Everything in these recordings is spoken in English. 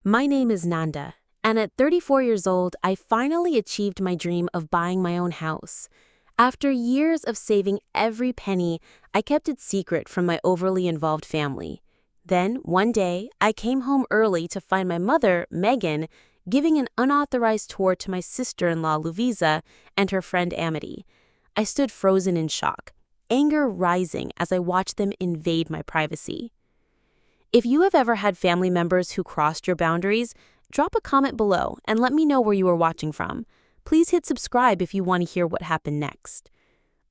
My name is Nanda, and at 34 years old, I finally achieved my dream of buying my own house. After years of saving every penny, I kept it secret from my overly involved family. Then, one day, I came home early to find my mother, Megan, giving an unauthorized tour to my sister-in-law, Louisa, and her friend Amity. I stood frozen in shock, anger rising as I watched them invade my privacy. If you have ever had family members who crossed your boundaries, drop a comment below and let me know where you are watching from. Please hit subscribe if you want to hear what happened next.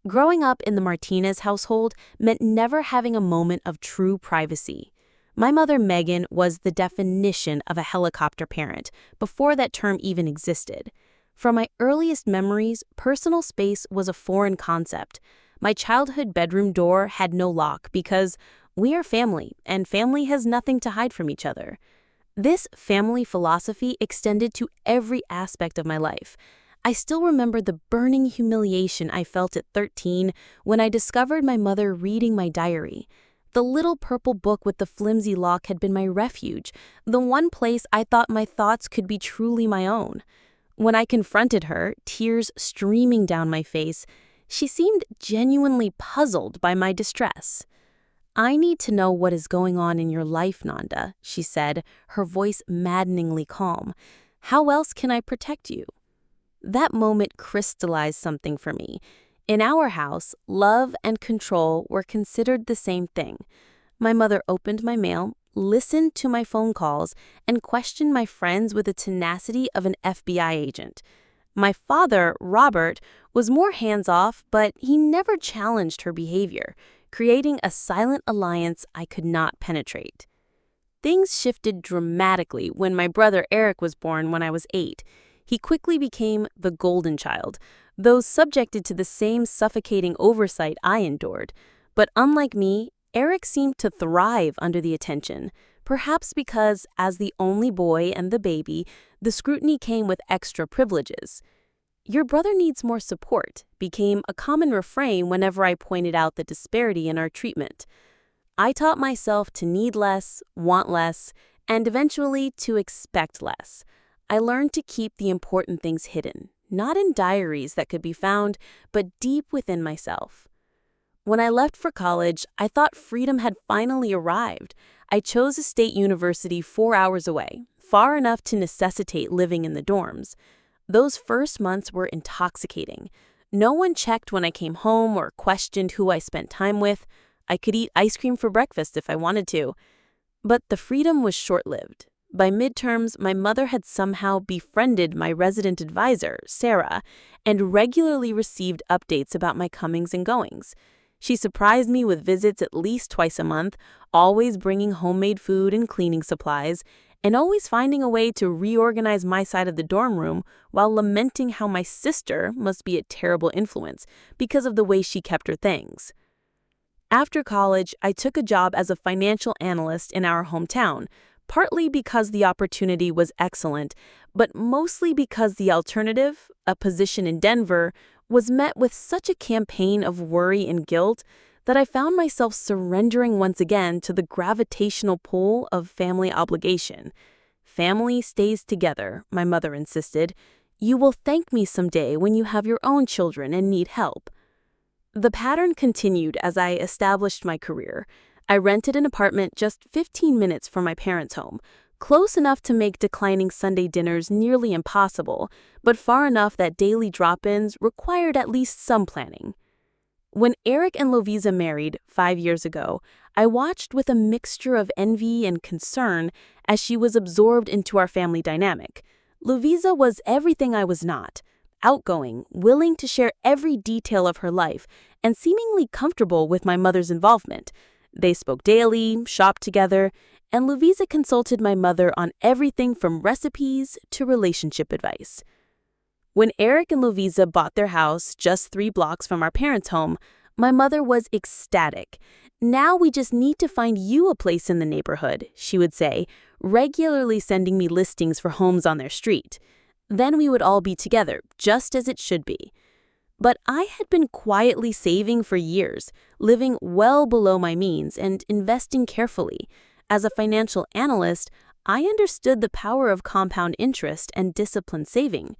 Growing up in the Martinez household meant never having a moment of true privacy. My mother, Megan, was the definition of a helicopter parent before that term even existed. From my earliest memories, personal space was a foreign concept. My childhood bedroom door had no lock because we are family, and family has nothing to hide from each other. This family philosophy extended to every aspect of my life. I still remember the burning humiliation I felt at 13 when I discovered my mother reading my diary. The little purple book with the flimsy lock had been my refuge, the one place I thought my thoughts could be truly my own. When I confronted her, tears streaming down my face, she seemed genuinely puzzled by my distress. "I need to know what is going on in your life, Nanda," she said, her voice maddeningly calm. "How else can I protect you?" That moment crystallized something for me. In our house, love and control were considered the same thing. My mother opened my mail, listened to my phone calls, and questioned my friends with the tenacity of an FBI agent. My father, Robert, was more hands-off, but he never challenged her behavior, creating a silent alliance I could not penetrate. Things shifted dramatically when my brother Eric was born when I was 8. He quickly became the golden child, though subjected to the same suffocating oversight I endured. But unlike me, Eric seemed to thrive under the attention, perhaps because, as the only boy and the baby, the scrutiny came with extra privileges. "Your brother needs more support" became a common refrain whenever I pointed out the disparity in our treatment. I taught myself to need less, want less, and eventually to expect less. I learned to keep the important things hidden, not in diaries that could be found, but deep within myself. When I left for college, I thought freedom had finally arrived. I chose a state university 4 hours away, far enough to necessitate living in the dorms. Those first months were intoxicating. No one checked when I came home or questioned who I spent time with. I could eat ice cream for breakfast if I wanted to. But the freedom was short-lived. By midterms, my mother had somehow befriended my resident advisor, Sarah, and regularly received updates about my comings and goings. She surprised me with visits at least twice a month, always bringing homemade food and cleaning supplies, and always finding a way to reorganize my side of the dorm room while lamenting how my sister must be a terrible influence because of the way she kept her things. After college, I took a job as a financial analyst in our hometown, partly because the opportunity was excellent, but mostly because the alternative, a position in Denver, was met with such a campaign of worry and guilt that I found myself surrendering once again to the gravitational pull of family obligation. "Family stays together," my mother insisted. "You will thank me someday when you have your own children and need help." The pattern continued as I established my career. I rented an apartment just 15 minutes from my parents' home, close enough to make declining Sunday dinners nearly impossible, but far enough that daily drop-ins required at least some planning. When Eric and Lovisa married 5 years ago, I watched with a mixture of envy and concern as she was absorbed into our family dynamic. Lovisa was everything I was not: outgoing, willing to share every detail of her life, and seemingly comfortable with my mother's involvement. They spoke daily, shopped together, and Lovisa consulted my mother on everything from recipes to relationship advice. When Eric and Lovisa bought their house just 3 blocks from our parents' home, my mother was ecstatic. "Now we just need to find you a place in the neighborhood," she would say, regularly sending me listings for homes on their street. Then we would all be together, just as it should be. But I had been quietly saving for years, living well below my means and investing carefully. As a financial analyst, I understood the power of compound interest and disciplined saving.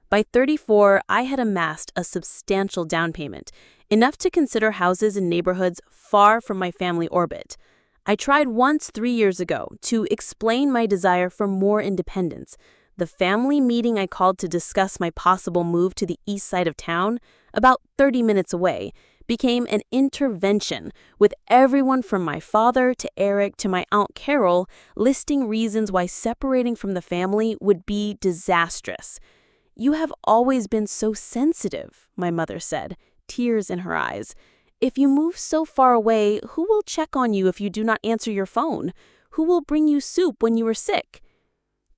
By 34, I had amassed a substantial down payment, enough to consider houses in neighborhoods far from my family orbit. I tried once 3 years ago to explain my desire for more independence. The family meeting I called to discuss my possible move to the east side of town, about 30 minutes away, became an intervention, with everyone from my father to Eric to my Aunt Carol listing reasons why separating from the family would be disastrous. "You have always been so sensitive," my mother said, tears in her eyes. "If you move so far away, who will check on you if you do not answer your phone? Who will bring you soup when you are sick?"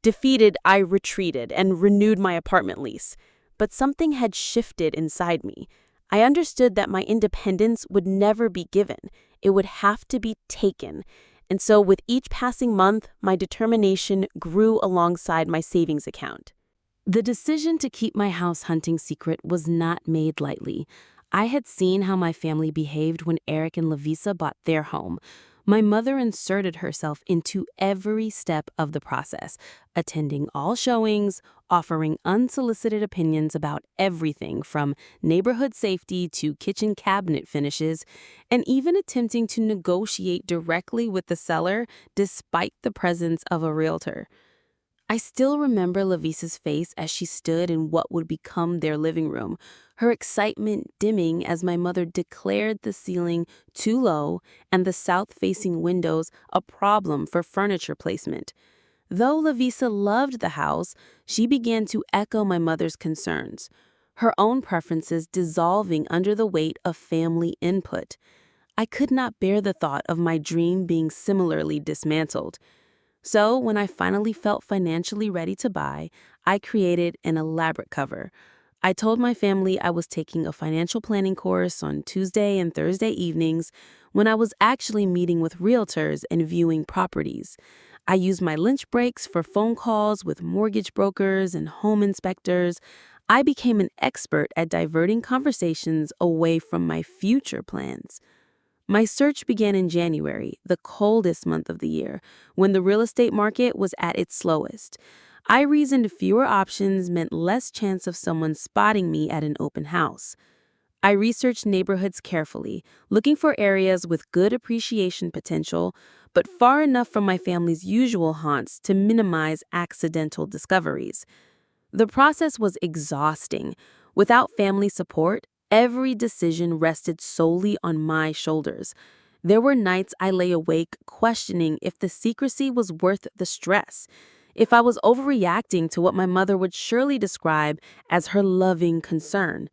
Defeated, I retreated and renewed my apartment lease. But something had shifted inside me. I understood that my independence would never be given. It would have to be taken. And so with each passing month, my determination grew alongside my savings account. The decision to keep my house hunting secret was not made lightly. I had seen how my family behaved when Eric and Lavisa bought their home. My mother inserted herself into every step of the process, attending all showings, offering unsolicited opinions about everything from neighborhood safety to kitchen cabinet finishes, and even attempting to negotiate directly with the seller despite the presence of a realtor. I still remember Lavisa's face as she stood in what would become their living room, her excitement dimming as my mother declared the ceiling too low and the south-facing windows a problem for furniture placement. Though Lavisa loved the house, she began to echo my mother's concerns, her own preferences dissolving under the weight of family input. I could not bear the thought of my dream being similarly dismantled. So, when I finally felt financially ready to buy, I created an elaborate cover. I told my family I was taking a financial planning course on Tuesday and Thursday evenings when I was actually meeting with realtors and viewing properties. I used my lunch breaks for phone calls with mortgage brokers and home inspectors. I became an expert at diverting conversations away from my future plans. My search began in January, the coldest month of the year, when the real estate market was at its slowest. I reasoned fewer options meant less chance of someone spotting me at an open house. I researched neighborhoods carefully, looking for areas with good appreciation potential, but far enough from my family's usual haunts to minimize accidental discoveries. The process was exhausting. Without family support, every decision rested solely on my shoulders. There were nights I lay awake questioning if the secrecy was worth the stress, if I was overreacting to what my mother would surely describe as her loving concern.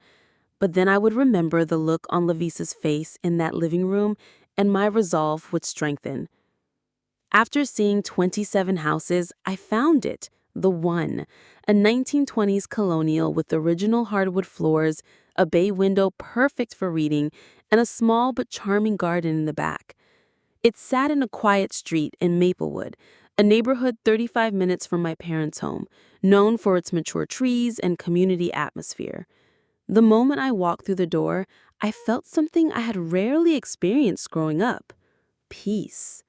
But then I would remember the look on Lavisa's face in that living room, and my resolve would strengthen. After seeing 27 houses, I found it, the one, a 1920s colonial with original hardwood floors, a bay window perfect for reading, and a small but charming garden in the back. It sat in a quiet street in Maplewood, a neighborhood 35 minutes from my parents' home, known for its mature trees and community atmosphere. The moment I walked through the door, I felt something I had rarely experienced growing up: peace.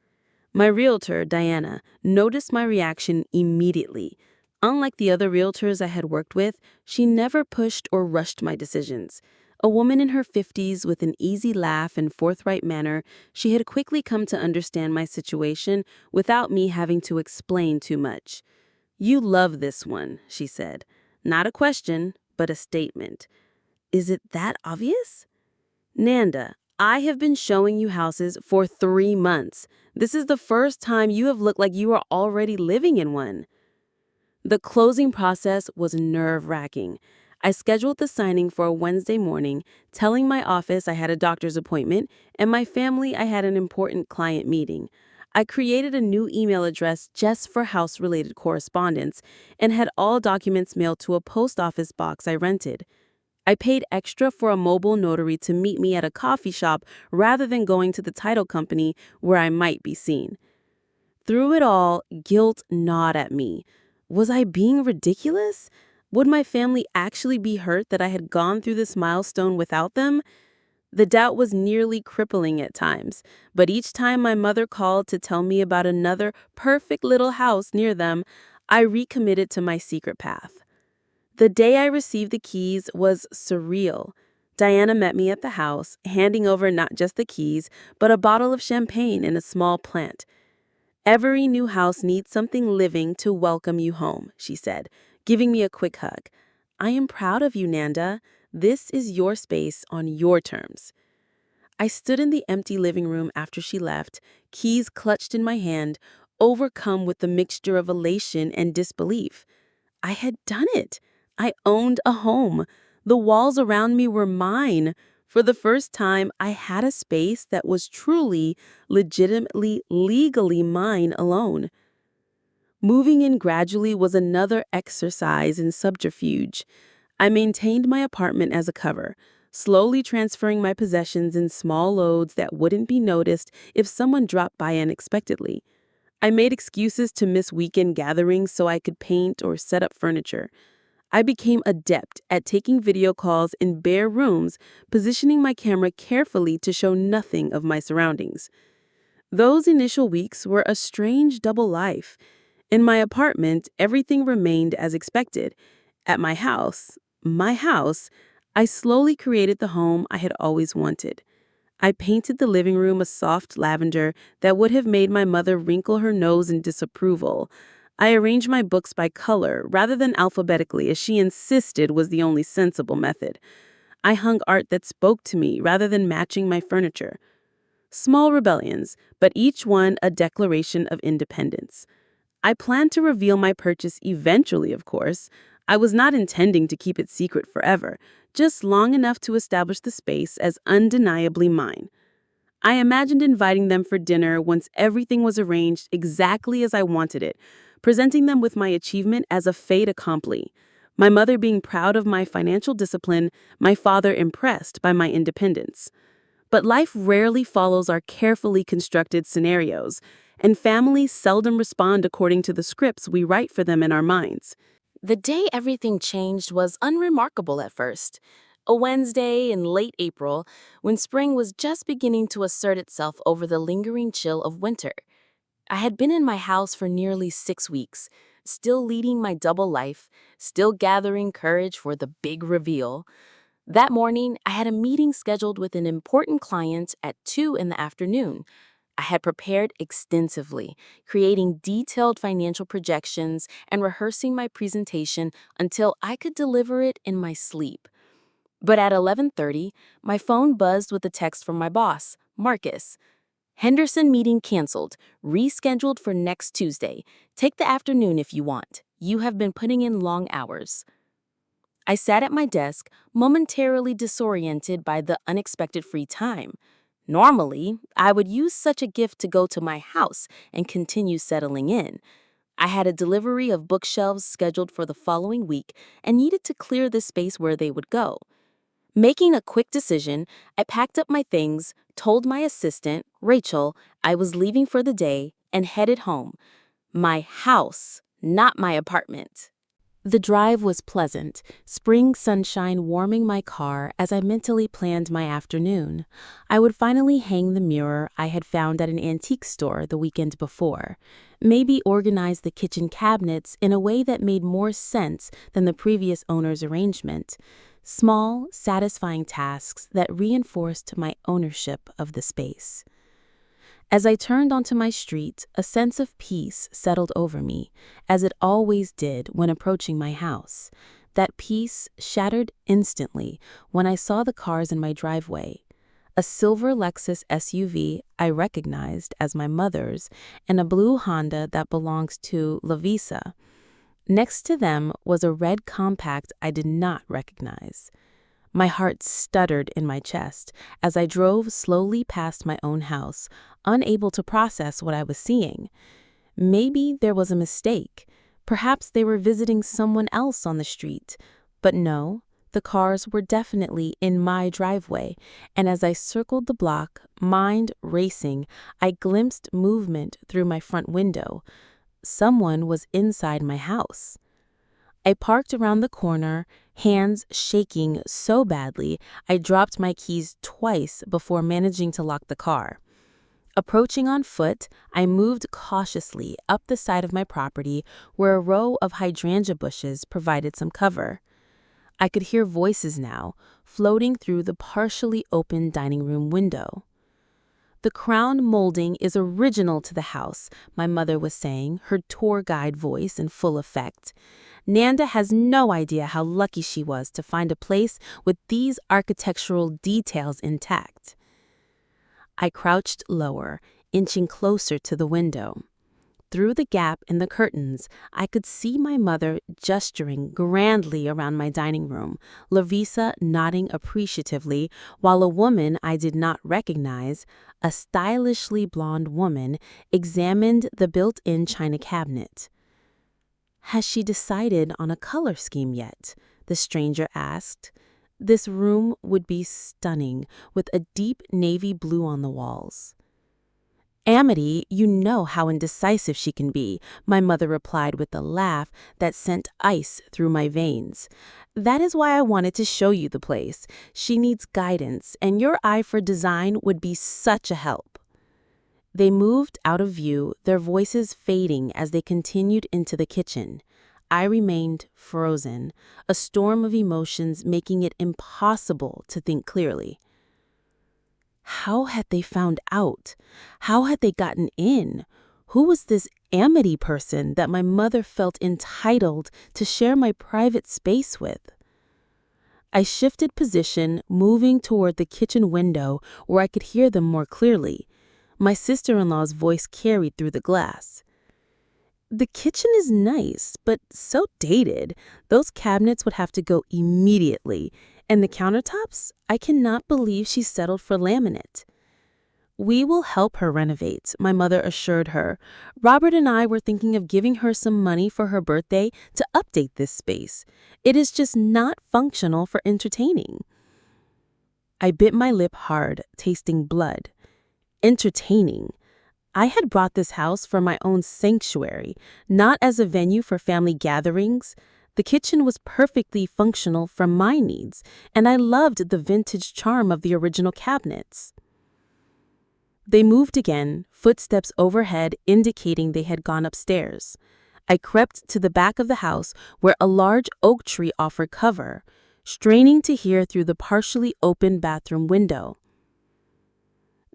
My realtor, Diana, noticed my reaction immediately. Unlike the other realtors I had worked with, she never pushed or rushed my decisions. A woman in her 50s with an easy laugh and forthright manner, she had quickly come to understand my situation without me having to explain too much. "You love this one," she said. "Not a question, but a statement." "Is it that obvious?" "Nanda, I have been showing you houses for 3 months. This is the first time you have looked like you are already living in one." The closing process was nerve-wracking. I scheduled the signing for a Wednesday morning, telling my office I had a doctor's appointment and my family I had an important client meeting. I created a new email address just for house-related correspondence and had all documents mailed to a post office box I rented. I paid extra for a mobile notary to meet me at a coffee shop rather than going to the title company where I might be seen. Through it all, guilt gnawed at me. Was I being ridiculous? Would my family actually be hurt that I had gone through this milestone without them? The doubt was nearly crippling at times, but each time my mother called to tell me about another perfect little house near them, I recommitted to my secret path. The day I received the keys was surreal. Diana met me at the house, handing over not just the keys, but a bottle of champagne and a small plant. "Every new house needs something living to welcome you home," she said, giving me a quick hug. "I am proud of you, Nanda. This is your space on your terms." I stood in the empty living room after she left, keys clutched in my hand, overcome with the mixture of elation and disbelief. I had done it. I owned a home. The walls around me were mine. For the first time, I had a space that was truly, legitimately, legally mine alone. Moving in gradually was another exercise in subterfuge. I maintained my apartment as a cover, slowly transferring my possessions in small loads that wouldn't be noticed if someone dropped by unexpectedly. I made excuses to miss weekend gatherings so I could paint or set up furniture. I became adept at taking video calls in bare rooms, positioning my camera carefully to show nothing of my surroundings. Those initial weeks were a strange double life. In my apartment, everything remained as expected. At my house, I slowly created the home I had always wanted. I painted the living room a soft lavender that would have made my mother wrinkle her nose in disapproval. I arranged my books by color rather than alphabetically, as she insisted was the only sensible method. I hung art that spoke to me rather than matching my furniture. Small rebellions, but each one a declaration of independence. I planned to reveal my purchase eventually, of course. I was not intending to keep it secret forever, just long enough to establish the space as undeniably mine. I imagined inviting them for dinner once everything was arranged exactly as I wanted it, presenting them with my achievement as a fait accompli. My mother being proud of my financial discipline, my father impressed by my independence. But life rarely follows our carefully constructed scenarios, and families seldom respond according to the scripts we write for them in our minds. The day everything changed was unremarkable at first. A Wednesday in late April, when spring was just beginning to assert itself over the lingering chill of winter. I had been in my house for nearly 6 weeks, still leading my double life, still gathering courage for the big reveal. That morning, I had a meeting scheduled with an important client at 2 in the afternoon. I had prepared extensively, creating detailed financial projections and rehearsing my presentation until I could deliver it in my sleep. But at 11:30, my phone buzzed with a text from my boss, Marcus. "Henderson meeting canceled, rescheduled for next Tuesday. Take the afternoon if you want. You have been putting in long hours." I sat at my desk, momentarily disoriented by the unexpected free time. Normally, I would use such a gift to go to my house and continue settling in. I had a delivery of bookshelves scheduled for the following week and needed to clear the space where they would go. Making a quick decision, I packed up my things, told my assistant, Rachel, I was leaving for the day, and headed home. My house, not my apartment. The drive was pleasant, spring sunshine warming my car as I mentally planned my afternoon. I would finally hang the mirror I had found at an antique store the weekend before. Maybe organize the kitchen cabinets in a way that made more sense than the previous owner's arrangement. Small, satisfying tasks that reinforced my ownership of the space. As I turned onto my street, a sense of peace settled over me, as it always did when approaching my house. That peace shattered instantly when I saw the cars in my driveway. A silver Lexus SUV I recognized as my mother's, and a blue Honda that belongs to Lavisa. Next to them was a red compact I did not recognize. My heart stuttered in my chest as I drove slowly past my own house, unable to process what I was seeing. Maybe there was a mistake. Perhaps they were visiting someone else on the street. But no, the cars were definitely in my driveway, and as I circled the block, mind racing, I glimpsed movement through my front window. Someone was inside my house. I parked around the corner, hands shaking so badly I dropped my keys twice before managing to lock the car. Approaching on foot, I moved cautiously up the side of my property where a row of hydrangea bushes provided some cover. I could hear voices now, floating through the partially open dining room window. The crown molding is original to the house, my mother was saying, her tour guide voice in full effect. Nanda has no idea how lucky she was to find a place with these architectural details intact. I crouched lower, inching closer to the window. Through the gap in the curtains, I could see my mother gesturing grandly around my dining room, Lavisa nodding appreciatively, while a woman I did not recognize, a stylishly blonde woman, examined the built-in china cabinet. "Has she decided on a color scheme yet?" the stranger asked. "This room would be stunning, with a deep navy blue on the walls." "Amity, you know how indecisive she can be," my mother replied with a laugh that sent ice through my veins. "That is why I wanted to show you the place. She needs guidance, and your eye for design would be such a help." They moved out of view, their voices fading as they continued into the kitchen. I remained frozen, a storm of emotions making it impossible to think clearly. How had they found out? How had they gotten in? Who was this Amity person that my mother felt entitled to share my private space with? I shifted position, moving toward the kitchen window where I could hear them more clearly. My sister-in-law's voice carried through the glass. "The kitchen is nice, but so dated. Those cabinets would have to go immediately. And the countertops? I cannot believe she settled for laminate." "We will help her renovate," my mother assured her. "Robert and I were thinking of giving her some money for her birthday to update this space. It is just not functional for entertaining." I bit my lip hard, tasting blood. Entertaining. I had brought this house for my own sanctuary, not as a venue for family gatherings. The kitchen was perfectly functional for my needs, and I loved the vintage charm of the original cabinets. They moved again, footsteps overhead indicating they had gone upstairs. I crept to the back of the house where a large oak tree offered cover, straining to hear through the partially open bathroom window.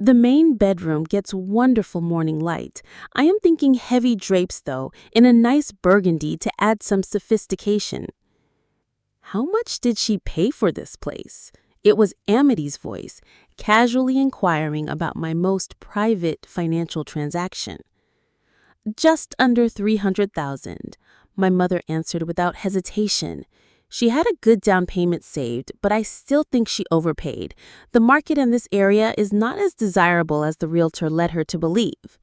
The main bedroom gets wonderful morning light. I am thinking heavy drapes, though, in a nice burgundy to add some sophistication. "How much did she pay for this place?" It was Amity's voice, casually inquiring about my most private financial transaction. "Just under 300,000, my mother answered without hesitation. She had a good down payment saved, but I still think she overpaid. The market in this area is not as desirable as the realtor led her to believe."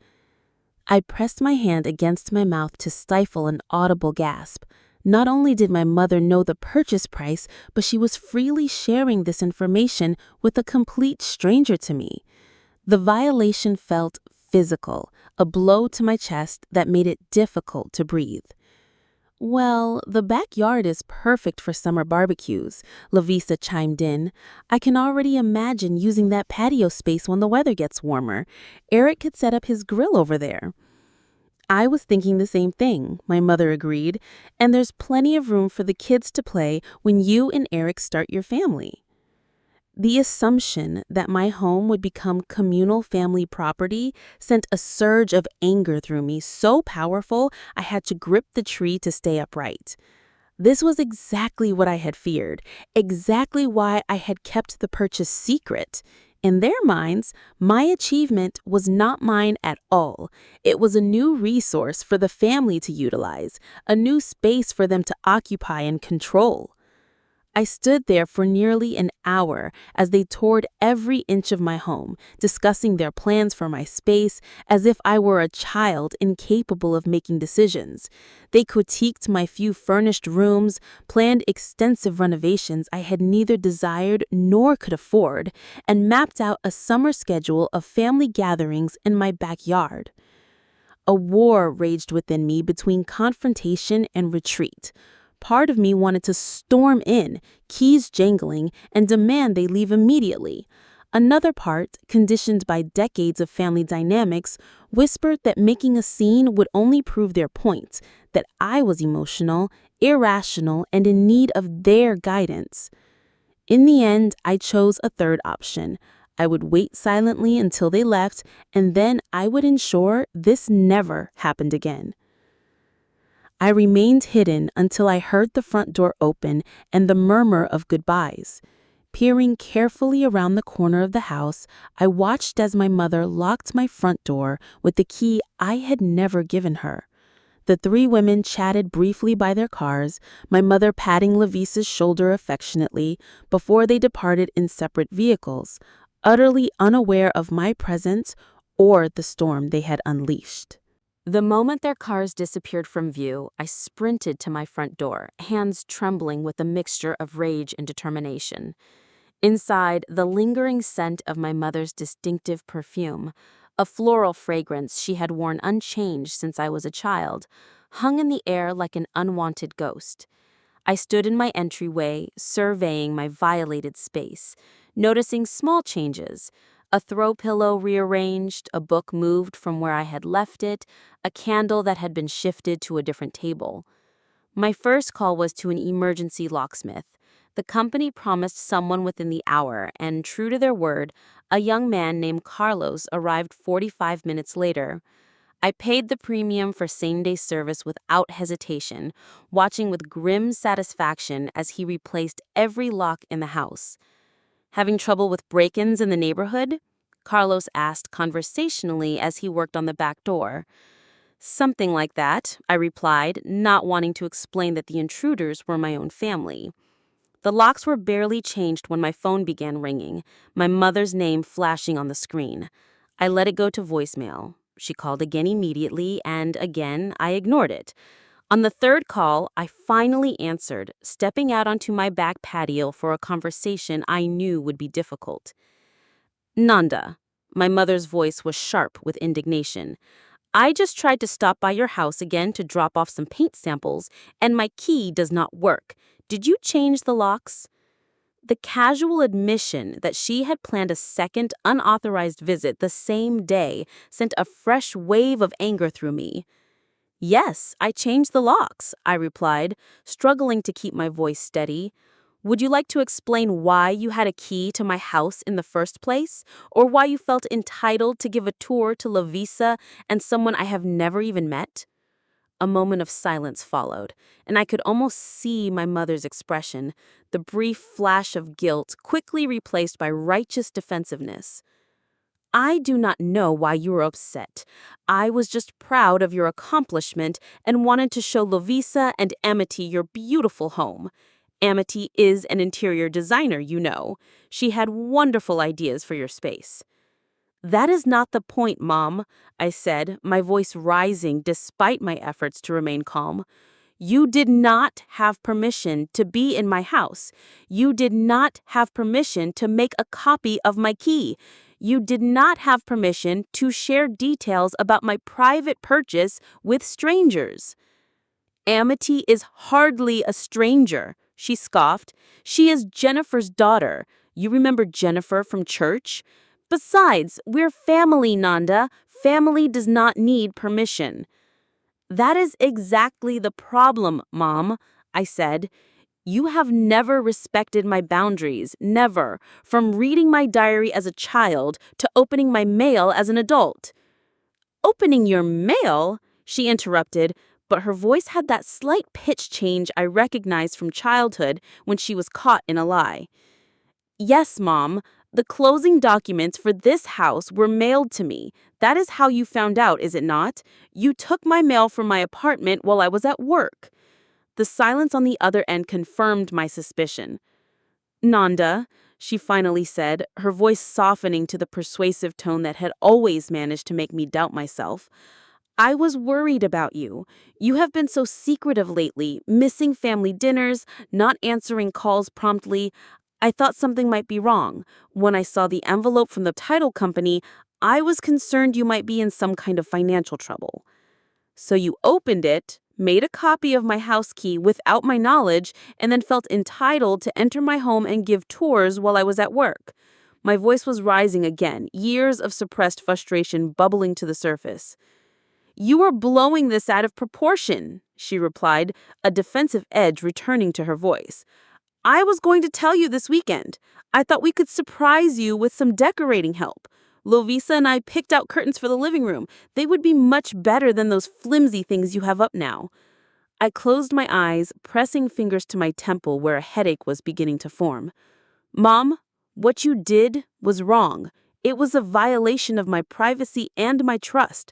I pressed my hand against my mouth to stifle an audible gasp. Not only did my mother know the purchase price, but she was freely sharing this information with a complete stranger to me. The violation felt physical, a blow to my chest that made it difficult to breathe. "Well, the backyard is perfect for summer barbecues," Lavisa chimed in. "I can already imagine using that patio space when the weather gets warmer. Eric could set up his grill over there." "I was thinking the same thing," my mother agreed, "and there's plenty of room for the kids to play when you and Eric start your family." The assumption that my home would become communal family property sent a surge of anger through me so powerful I had to grip the tree to stay upright. This was exactly what I had feared, exactly why I had kept the purchase secret. In their minds, my achievement was not mine at all. It was a new resource for the family to utilize, a new space for them to occupy and control. I stood there for nearly an hour as they toured every inch of my home, discussing their plans for my space as if I were a child incapable of making decisions. They critiqued my few furnished rooms, planned extensive renovations I had neither desired nor could afford, and mapped out a summer schedule of family gatherings in my backyard. A war raged within me between confrontation and retreat. Part of me wanted to storm in, keys jangling, and demand they leave immediately. Another part, conditioned by decades of family dynamics, whispered that making a scene would only prove their point, that I was emotional, irrational, and in need of their guidance. In the end, I chose a third option. I would wait silently until they left, and then I would ensure this never happened again. I remained hidden until I heard the front door open and the murmur of goodbyes. Peering carefully around the corner of the house, I watched as my mother locked my front door with the key I had never given her. The three women chatted briefly by their cars, my mother patting Lavisa's shoulder affectionately, before they departed in separate vehicles, utterly unaware of my presence or the storm they had unleashed. The moment their cars disappeared from view, I sprinted to my front door, hands trembling with a mixture of rage and determination. Inside, the lingering scent of my mother's distinctive perfume, a floral fragrance she had worn unchanged since I was a child, hung in the air like an unwanted ghost. I stood in my entryway, surveying my violated space, noticing small changes: a throw pillow rearranged, a book moved from where I had left it, a candle that had been shifted to a different table. My first call was to an emergency locksmith. The company promised someone within the hour, and true to their word, a young man named Carlos arrived 45 minutes later. I paid the premium for same-day service without hesitation, watching with grim satisfaction as he replaced every lock in the house. "Having trouble with break-ins in the neighborhood?" Carlos asked conversationally as he worked on the back door. "Something like that," I replied, not wanting to explain that the intruders were my own family. The locks were barely changed when my phone began ringing, my mother's name flashing on the screen. I let it go to voicemail. She called again immediately, and again I ignored it. On the third call, I finally answered, stepping out onto my back patio for a conversation I knew would be difficult. "Nanda." My mother's voice was sharp with indignation. "I just tried to stop by your house again to drop off some paint samples, and my key does not work. Did you change the locks?" The casual admission that she had planned a second unauthorized visit the same day sent a fresh wave of anger through me. "Yes, I changed the locks," I replied, struggling to keep my voice steady. "Would you like to explain why you had a key to my house in the first place, or why you felt entitled to give a tour to Lavisa and someone I have never even met?" A moment of silence followed, and I could almost see my mother's expression, the brief flash of guilt quickly replaced by righteous defensiveness. "I do not know why you were upset. I was just proud of your accomplishment and wanted to show Lovisa and Amity your beautiful home. Amity is an interior designer, you know. She had wonderful ideas for your space." "That is not the point, Mom," I said, my voice rising despite my efforts to remain calm. "You did not have permission to be in my house. You did not have permission to make a copy of my key. You did not have permission to share details about my private purchase with strangers." "Amity is hardly a stranger," she scoffed. "She is Jennifer's daughter. You remember Jennifer from church? Besides, we're family, Nanda. Family does not need permission." "That is exactly the problem, Mom," I said. "You have never respected my boundaries, never, from reading my diary as a child to opening my mail as an adult." "Opening your mail?" she interrupted, but her voice had that slight pitch change I recognized from childhood when she was caught in a lie. "Yes, Mom. The closing documents for this house were mailed to me. That is how you found out, is it not? You took my mail from my apartment while I was at work." The silence on the other end confirmed my suspicion. "Nanda," she finally said, her voice softening to the persuasive tone that had always managed to make me doubt myself, "I was worried about you. You have been so secretive lately, missing family dinners, not answering calls promptly. I thought something might be wrong. When I saw the envelope from the title company, I was concerned you might be in some kind of financial trouble." "So you opened it," made a copy of my house key without my knowledge, and then felt entitled to enter my home and give tours while I was at work. My voice was rising again, years of suppressed frustration bubbling to the surface. "You are blowing this out of proportion," she replied, a defensive edge returning to her voice. "I was going to tell you this weekend. I thought we could surprise you with some decorating help. Lovisa and I picked out curtains for the living room. They would be much better than those flimsy things you have up now." I closed my eyes, pressing fingers to my temple where a headache was beginning to form. "Mom, what you did was wrong. It was a violation of my privacy and my trust.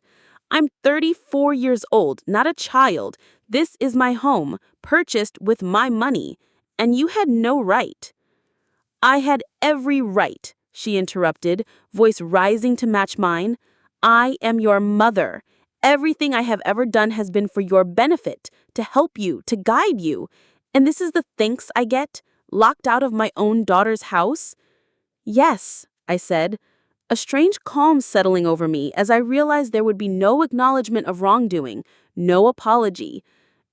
I'm 34 years old, not a child. This is my home, purchased with my money, and you had no right." "I had every right," she interrupted, voice rising to match mine. "I am your mother. Everything I have ever done has been for your benefit, to help you, to guide you. And this is the thanks I get? Locked out of my own daughter's house?" "Yes," I said, a strange calm settling over me as I realized there would be no acknowledgement of wrongdoing, no apology.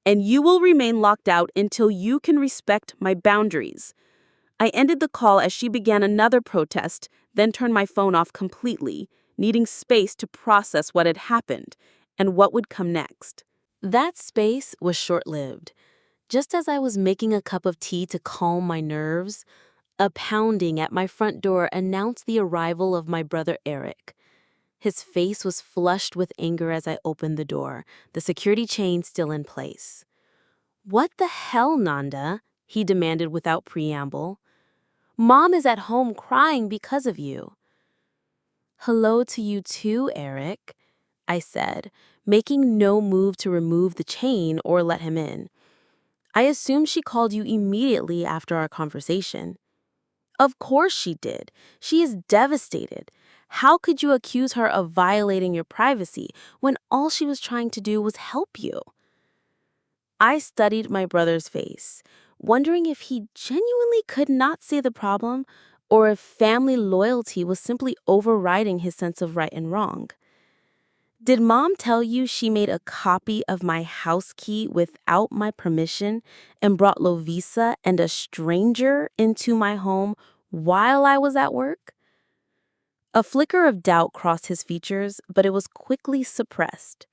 "And you will remain locked out until you can respect my boundaries." I ended the call as she began another protest, then turned my phone off completely, needing space to process what had happened and what would come next. That space was short-lived. Just as I was making a cup of tea to calm my nerves, a pounding at my front door announced the arrival of my brother Eric. His face was flushed with anger as I opened the door, the security chain still in place. "What the hell, Nanda?" he demanded without preamble. "Mom is at home crying because of you." "Hello to you too, Eric," I said, making no move to remove the chain or let him in. "I assume she called you immediately after our conversation." "Of course she did. She is devastated. How could you accuse her of violating your privacy when all she was trying to do was help you?" I studied my brother's face, wondering if he genuinely could not see the problem or if family loyalty was simply overriding his sense of right and wrong. "Did Mom tell you she made a copy of my house key without my permission and brought Lovisa and a stranger into my home while I was at work?" A flicker of doubt crossed his features, but it was quickly suppressed.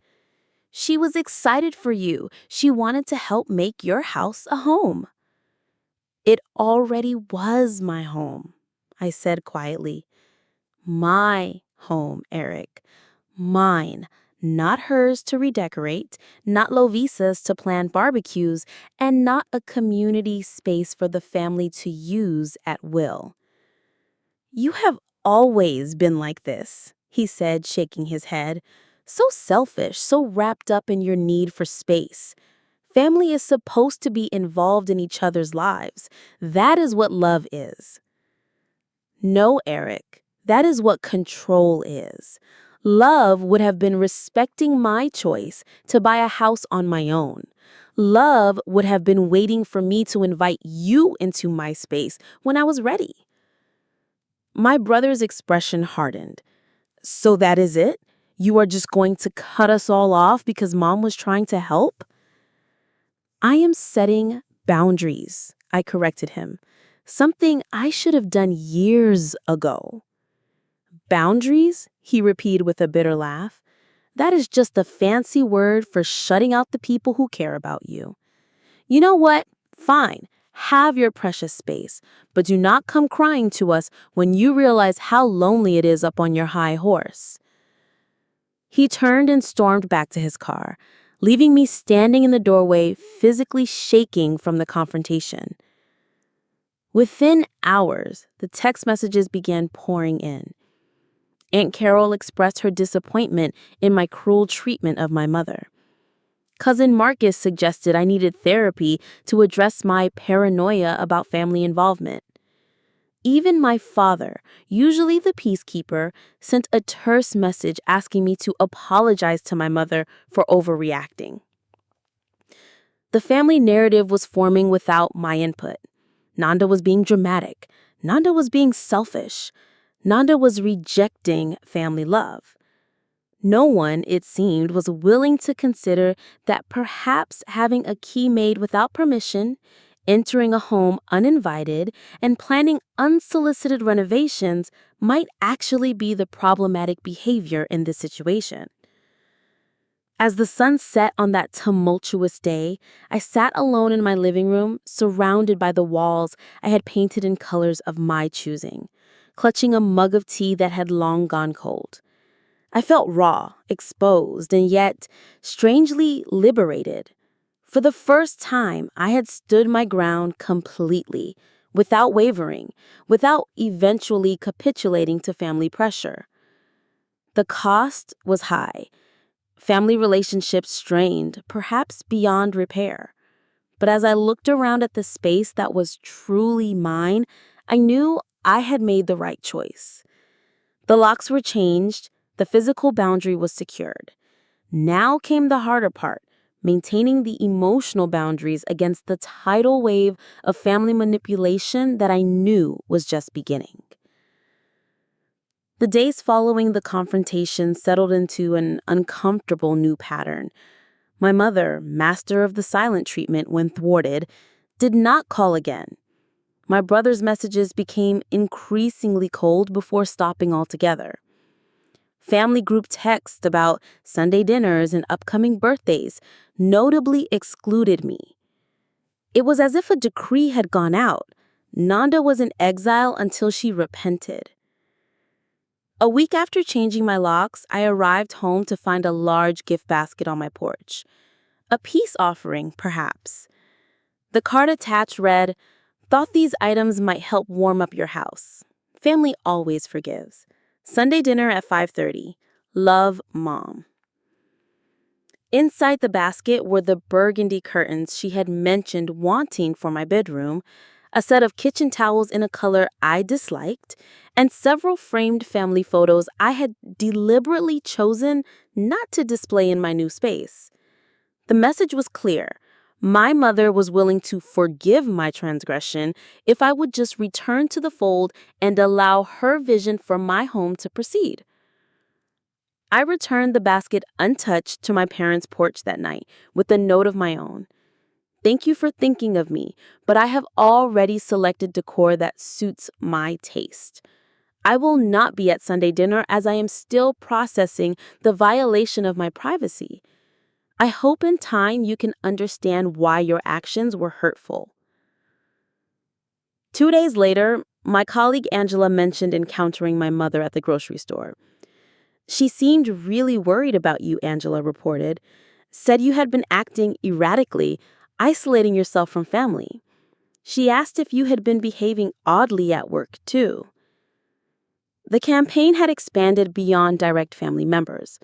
"She was excited for you. She wanted to help make your house a home." "It already was my home," I said quietly. "My home, Eric. Mine. Not hers to redecorate, not Lovisa's to plan barbecues, and not a community space for the family to use at will." "You have always been like this," he said, shaking his head. "So selfish, so wrapped up in your need for space. Family is supposed to be involved in each other's lives. That is what love is." "No, Eric, that is what control is. Love would have been respecting my choice to buy a house on my own. Love would have been waiting for me to invite you into my space when I was ready." My brother's expression hardened. "So that is it? You are just going to cut us all off because Mom was trying to help?" "I am setting boundaries," I corrected him. "Something I should have done years ago." "Boundaries?" he repeated with a bitter laugh. "That is just a fancy word for shutting out the people who care about you. You know what? Fine. Have your precious space, but do not come crying to us when you realize how lonely it is up on your high horse." He turned and stormed back to his car, leaving me standing in the doorway, physically shaking from the confrontation. Within hours, the text messages began pouring in. Aunt Carol expressed her disappointment in my cruel treatment of my mother. Cousin Marcus suggested I needed therapy to address my paranoia about family involvement. Even my father, usually the peacekeeper, sent a terse message asking me to apologize to my mother for overreacting. The family narrative was forming without my input. Nanda was being dramatic. Nanda was being selfish. Nanda was rejecting family love. No one, it seemed, was willing to consider that perhaps having a key made without permission, entering a home uninvited, and planning unsolicited renovations might actually be the problematic behavior in this situation. As the sun set on that tumultuous day, I sat alone in my living room, surrounded by the walls I had painted in colors of my choosing, clutching a mug of tea that had long gone cold. I felt raw, exposed, and yet strangely liberated. For the first time, I had stood my ground completely, without wavering, without eventually capitulating to family pressure. The cost was high. Family relationships strained, perhaps beyond repair. But as I looked around at the space that was truly mine, I knew I had made the right choice. The locks were changed, the physical boundary was secured. Now came the harder part, maintaining the emotional boundaries against the tidal wave of family manipulation that I knew was just beginning. The days following the confrontation settled into an uncomfortable new pattern. My mother, master of the silent treatment when thwarted, did not call again. My brother's messages became increasingly cold before stopping altogether. Family group texts about Sunday dinners and upcoming birthdays notably excluded me. It was as if a decree had gone out. Nanda was in exile until she repented. A week after changing my locks, I arrived home to find a large gift basket on my porch. A peace offering, perhaps. The card attached read, "Thought these items might help warm up your house. Family always forgives. Sunday dinner at 5:30. Love, Mom." Inside the basket were the burgundy curtains she had mentioned wanting for my bedroom, a set of kitchen towels in a color I disliked, and several framed family photos I had deliberately chosen not to display in my new space. The message was clear. My mother was willing to forgive my transgression if I would just return to the fold and allow her vision for my home to proceed. I returned the basket untouched to my parents' porch that night with a note of my own. "Thank you for thinking of me, but I have already selected decor that suits my taste. I will not be at Sunday dinner as I am still processing the violation of my privacy. I hope in time you can understand why your actions were hurtful." 2 days later, my colleague Angela mentioned encountering my mother at the grocery store. "She seemed really worried about you," Angela reported. "Said you had been acting erratically, isolating yourself from family. She asked if you had been behaving oddly at work, too." The campaign had expanded beyond direct family members.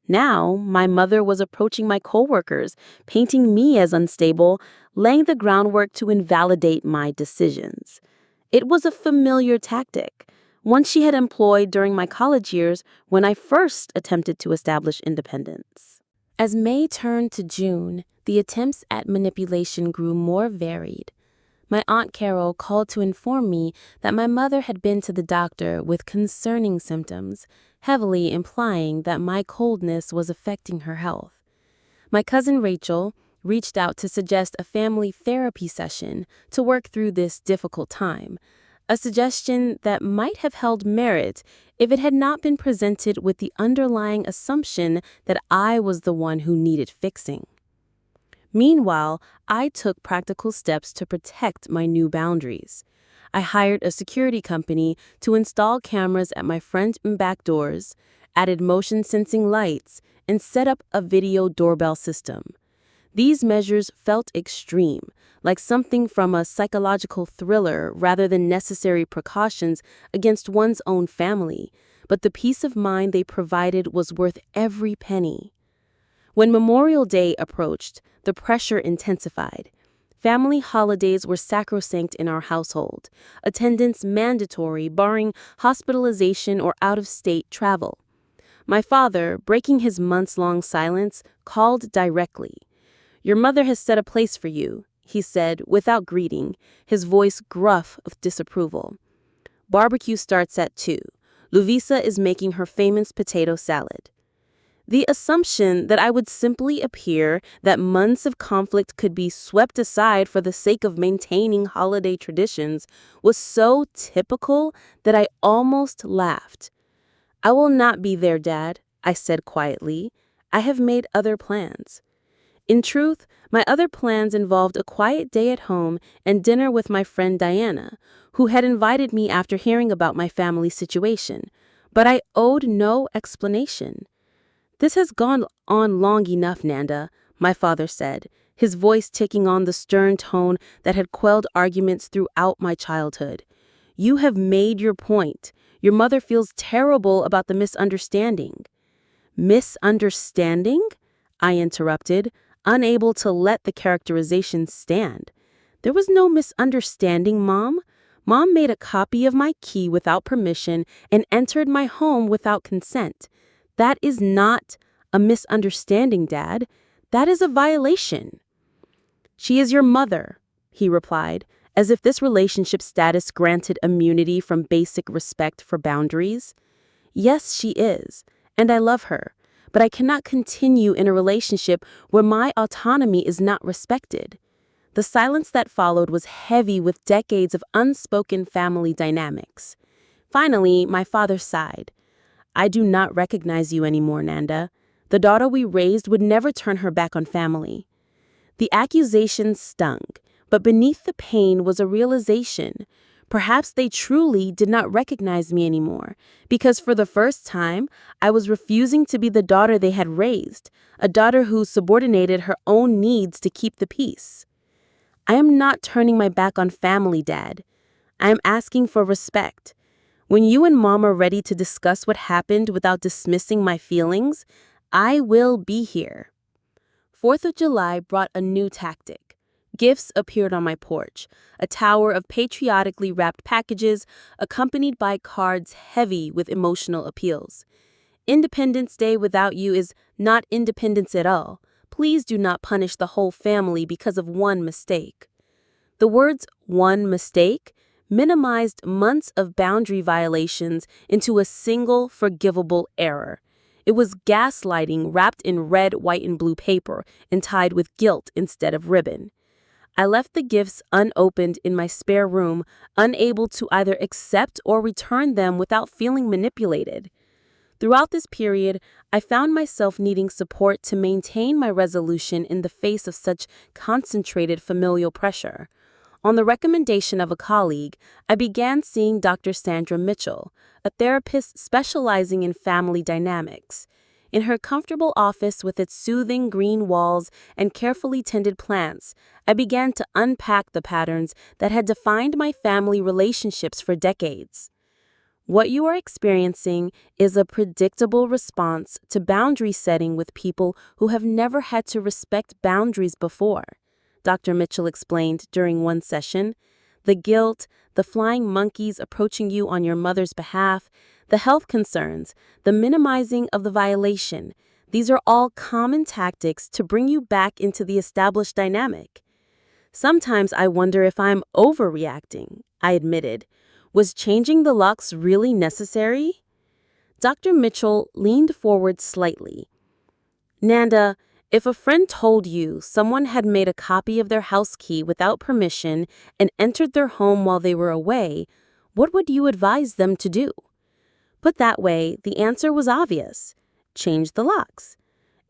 Now, my mother was approaching my coworkers, painting me as unstable, laying the groundwork to invalidate my decisions. It was a familiar tactic, one she had employed during my college years when I first attempted to establish independence. As May turned to June, the attempts at manipulation grew more varied. My Aunt Carol called to inform me that my mother had been to the doctor with concerning symptoms, heavily implying that my coldness was affecting her health. My cousin Rachel reached out to suggest a family therapy session to work through this difficult time, a suggestion that might have held merit if it had not been presented with the underlying assumption that I was the one who needed fixing. Meanwhile, I took practical steps to protect my new boundaries. I hired a security company to install cameras at my front and back doors, added motion-sensing lights, and set up a video doorbell system. These measures felt extreme, like something from a psychological thriller rather than necessary precautions against one's own family, but the peace of mind they provided was worth every penny. When Memorial Day approached, the pressure intensified. Family holidays were sacrosanct in our household, attendance mandatory, barring hospitalization or out-of-state travel. My father, breaking his months-long silence, called directly. "Your mother has set a place for you," he said without greeting, his voice gruff with disapproval. "Barbecue starts at 2. Luvisa is making her famous potato salad." The assumption that I would simply appear, that months of conflict could be swept aside for the sake of maintaining holiday traditions, was so typical that I almost laughed. "I will not be there, Dad," I said quietly. "I have made other plans." In truth, my other plans involved a quiet day at home and dinner with my friend Diana, who had invited me after hearing about my family situation. But I owed no explanation. "This has gone on long enough, Nanda," my father said, his voice taking on the stern tone that had quelled arguments throughout my childhood. "You have made your point. Your mother feels terrible about the misunderstanding." "Misunderstanding?" I interrupted, unable to let the characterization stand. "There was no misunderstanding, Mom. Mom made a copy of my key without permission and entered my home without consent. That is not a misunderstanding, Dad. That is a violation." "She is your mother," he replied, as if this relationship status granted immunity from basic respect for boundaries. "Yes, she is, and I love her, but I cannot continue in a relationship where my autonomy is not respected." The silence that followed was heavy with decades of unspoken family dynamics. Finally, my father sighed. "I do not recognize you anymore, Nanda. The daughter we raised would never turn her back on family." The accusation stung, but beneath the pain was a realization. Perhaps they truly did not recognize me anymore, because for the first time, I was refusing to be the daughter they had raised, a daughter who subordinated her own needs to keep the peace. "I am not turning my back on family, Dad. I am asking for respect. When you and Mom are ready to discuss what happened without dismissing my feelings, I will be here." 4th of July brought a new tactic. Gifts appeared on my porch, a tower of patriotically wrapped packages accompanied by cards heavy with emotional appeals. "Independence Day without you is not independence at all. Please do not punish the whole family because of one mistake." The words "one mistake" minimized months of boundary violations into a single forgivable error. It was gaslighting wrapped in red, white, and blue paper and tied with guilt instead of ribbon. I left the gifts unopened in my spare room, unable to either accept or return them without feeling manipulated. Throughout this period, I found myself needing support to maintain my resolution in the face of such concentrated familial pressure. On the recommendation of a colleague, I began seeing Dr. Sandra Mitchell, a therapist specializing in family dynamics. In her comfortable office with its soothing green walls and carefully tended plants, I began to unpack the patterns that had defined my family relationships for decades. "What you are experiencing is a predictable response to boundary setting with people who have never had to respect boundaries before," Dr. Mitchell explained during one session. "The guilt, the flying monkeys approaching you on your mother's behalf, the health concerns, the minimizing of the violation, these are all common tactics to bring you back into the established dynamic." "Sometimes I wonder if I'm overreacting," I admitted. "Was changing the locks really necessary?" Dr. Mitchell leaned forward slightly. "Nanda, if a friend told you someone had made a copy of their house key without permission and entered their home while they were away, what would you advise them to do?" Put that way, the answer was obvious. Change the locks.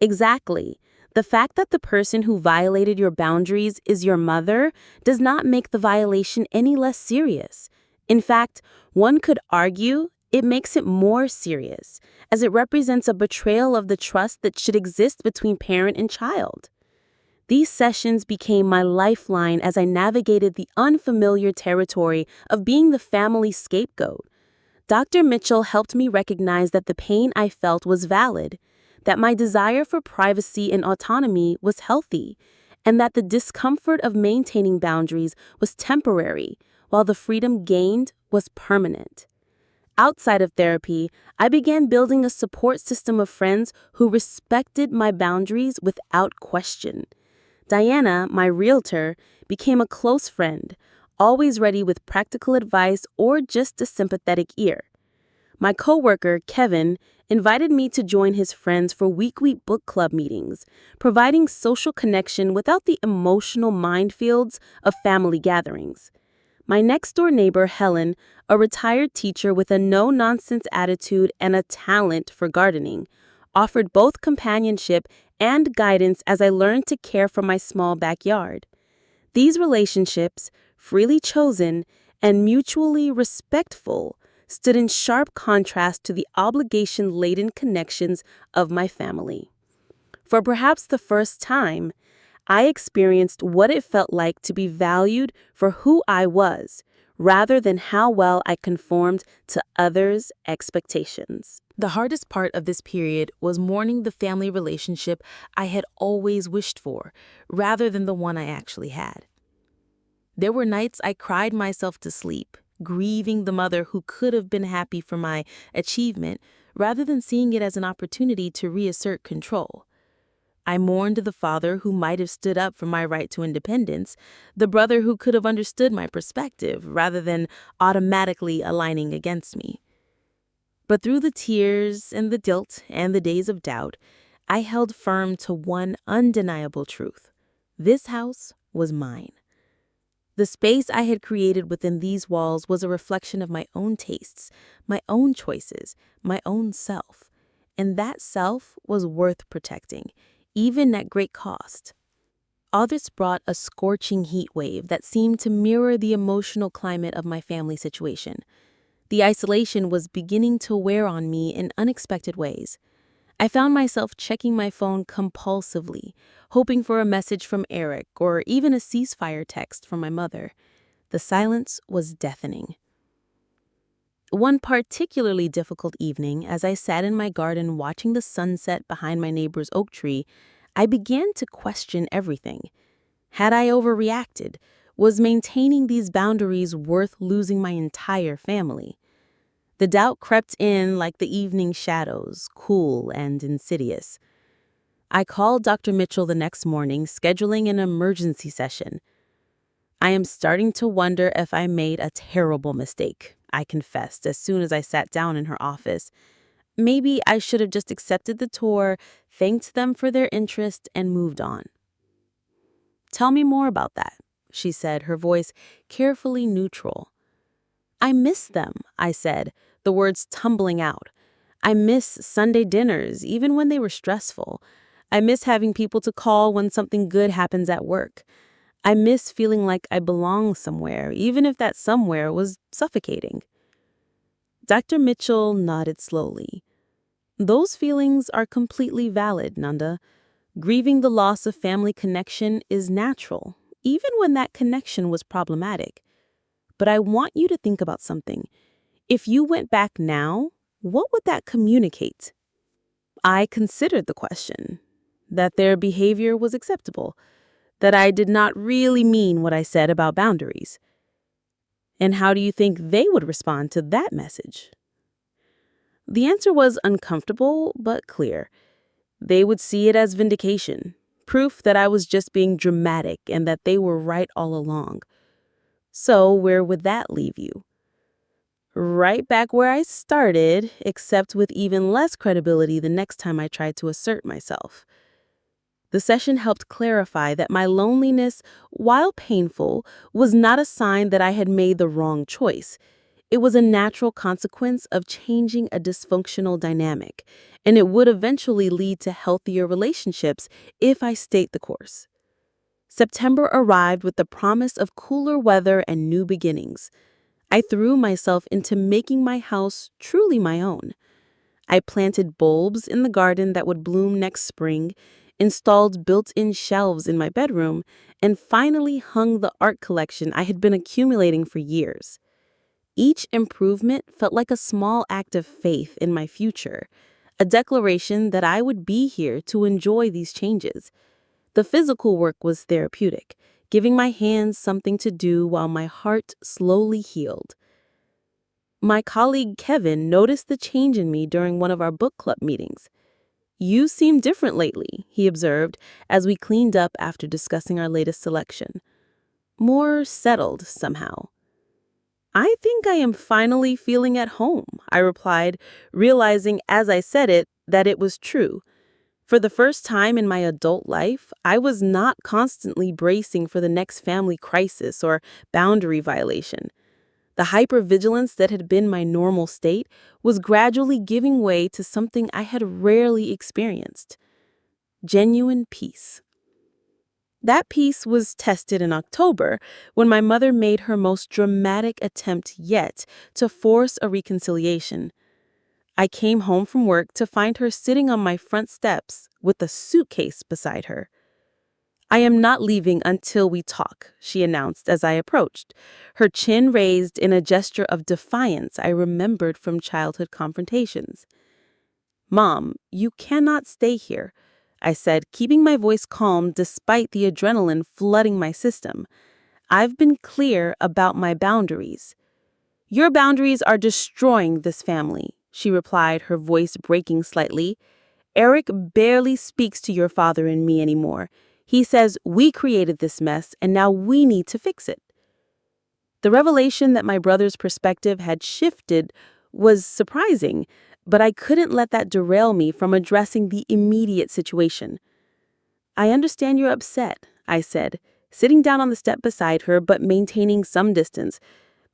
Exactly. The fact that the person who violated your boundaries is your mother does not make the violation any less serious. In fact, one could argue it makes it more serious, as it represents a betrayal of the trust that should exist between parent and child. These sessions became my lifeline as I navigated the unfamiliar territory of being the family scapegoat. Dr. Mitchell helped me recognize that the pain I felt was valid, that my desire for privacy and autonomy was healthy, and that the discomfort of maintaining boundaries was temporary, while the freedom gained was permanent. Outside of therapy, I began building a support system of friends who respected my boundaries without question. Diana, my realtor, became a close friend, always ready with practical advice or just a sympathetic ear. My coworker, Kevin, invited me to join his friends for weekly book club meetings, providing social connection without the emotional minefields of family gatherings. My next-door neighbor, Helen, a retired teacher with a no-nonsense attitude and a talent for gardening, offered both companionship and guidance as I learned to care for my small backyard. These relationships, freely chosen and mutually respectful, stood in sharp contrast to the obligation-laden connections of my family. For perhaps the first time, I experienced what it felt like to be valued for who I was, rather than how well I conformed to others' expectations. The hardest part of this period was mourning the family relationship I had always wished for, rather than the one I actually had. There were nights I cried myself to sleep, grieving the mother who could have been happy for my achievement, rather than seeing it as an opportunity to reassert control. I mourned the father who might have stood up for my right to independence, the brother who could have understood my perspective rather than automatically aligning against me. But through the tears and the guilt and the days of doubt, I held firm to one undeniable truth. This house was mine. The space I had created within these walls was a reflection of my own tastes, my own choices, my own self. And that self was worth protecting, even at great cost. August brought a scorching heat wave that seemed to mirror the emotional climate of my family situation. The isolation was beginning to wear on me in unexpected ways. I found myself checking my phone compulsively, hoping for a message from Eric or even a ceasefire text from my mother. The silence was deafening. One particularly difficult evening, as I sat in my garden watching the sunset behind my neighbor's oak tree, I began to question everything. Had I overreacted? Was maintaining these boundaries worth losing my entire family? The doubt crept in like the evening shadows, cool and insidious. I called Dr. Mitchell the next morning, scheduling an emergency session. I am starting to wonder if I made a terrible mistake, I confessed as soon as I sat down in her office. Maybe I should have just accepted the tour, thanked them for their interest, and moved on. Tell me more about that, she said, her voice carefully neutral. I miss them, I said, the words tumbling out. I miss Sunday dinners, even when they were stressful. I miss having people to call when something good happens at work. I miss feeling like I belong somewhere, even if that somewhere was suffocating. Dr. Mitchell nodded slowly. Those feelings are completely valid, Nanda. Grieving the loss of family connection is natural, even when that connection was problematic. But I want you to think about something. If you went back now, what would that communicate? I considered the question, that their behavior was acceptable, that I did not really mean what I said about boundaries. And how do you think they would respond to that message? The answer was uncomfortable but clear. They would see it as vindication, proof that I was just being dramatic and that they were right all along. So where would that leave you? Right back where I started, except with even less credibility the next time I tried to assert myself. The session helped clarify that my loneliness, while painful, was not a sign that I had made the wrong choice. It was a natural consequence of changing a dysfunctional dynamic, and it would eventually lead to healthier relationships if I stayed the course. September arrived with the promise of cooler weather and new beginnings. I threw myself into making my house truly my own. I planted bulbs in the garden that would bloom next spring, installed built-in shelves in my bedroom, and finally hung the art collection I had been accumulating for years. Each improvement felt like a small act of faith in my future, a declaration that I would be here to enjoy these changes. The physical work was therapeutic, giving my hands something to do while my heart slowly healed. My colleague Kevin noticed the change in me during one of our book club meetings. "You seem different lately," he observed as we cleaned up after discussing our latest selection. "More settled, somehow." I think I am finally feeling at home, I replied, realizing as I said it that it was true. For the first time in my adult life, I was not constantly bracing for the next family crisis or boundary violation. The hypervigilance that had been my normal state was gradually giving way to something I had rarely experienced: genuine peace. That peace was tested in October when my mother made her most dramatic attempt yet to force a reconciliation. I came home from work to find her sitting on my front steps with a suitcase beside her. "I am not leaving until we talk," she announced as I approached, her chin raised in a gesture of defiance I remembered from childhood confrontations. "Mom, you cannot stay here," I said, keeping my voice calm despite the adrenaline flooding my system. "I've been clear about my boundaries." "Your boundaries are destroying this family," she replied, her voice breaking slightly. "Eric barely speaks to your father and me anymore. He says we created this mess and now we need to fix it." The revelation that my brother's perspective had shifted was surprising, but I couldn't let that derail me from addressing the immediate situation. "I understand you're upset," I said, sitting down on the step beside her but maintaining some distance.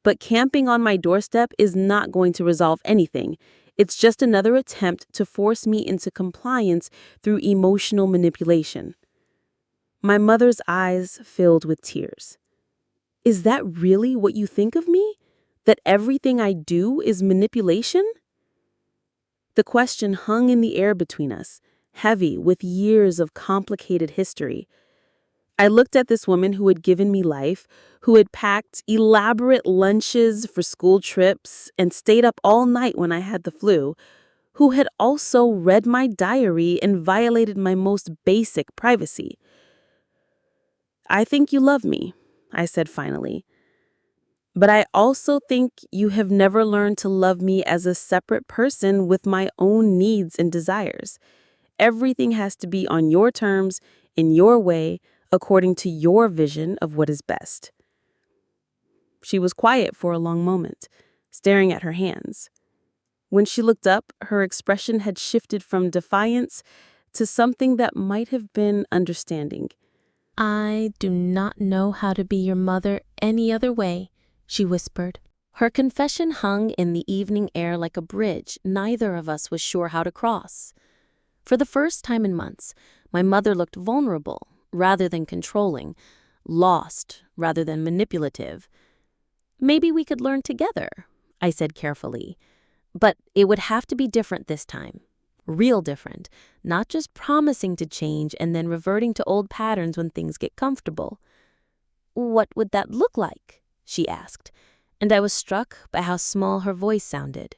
"But camping on my doorstep is not going to resolve anything. It's just another attempt to force me into compliance through emotional manipulation." My mother's eyes filled with tears. "Is that really what you think of me? That everything I do is manipulation?" The question hung in the air between us, heavy with years of complicated history. I looked at this woman who had given me life, who had packed elaborate lunches for school trips and stayed up all night when I had the flu, who had also read my diary and violated my most basic privacy. "I think you love me," I said finally. "But I also think you have never learned to love me as a separate person with my own needs and desires. Everything has to be on your terms, in your way, according to your vision of what is best." She was quiet for a long moment, staring at her hands. When she looked up, her expression had shifted from defiance to something that might have been understanding. "I do not know how to be your mother any other way," she whispered. Her confession hung in the evening air like a bridge neither of us was sure how to cross. For the first time in months, my mother looked vulnerable rather than controlling, lost rather than manipulative. "Maybe we could learn together," I said carefully. "But it would have to be different this time. Real different, not just promising to change and then reverting to old patterns when things get comfortable." "What would that look like?" she asked, and I was struck by how small her voice sounded.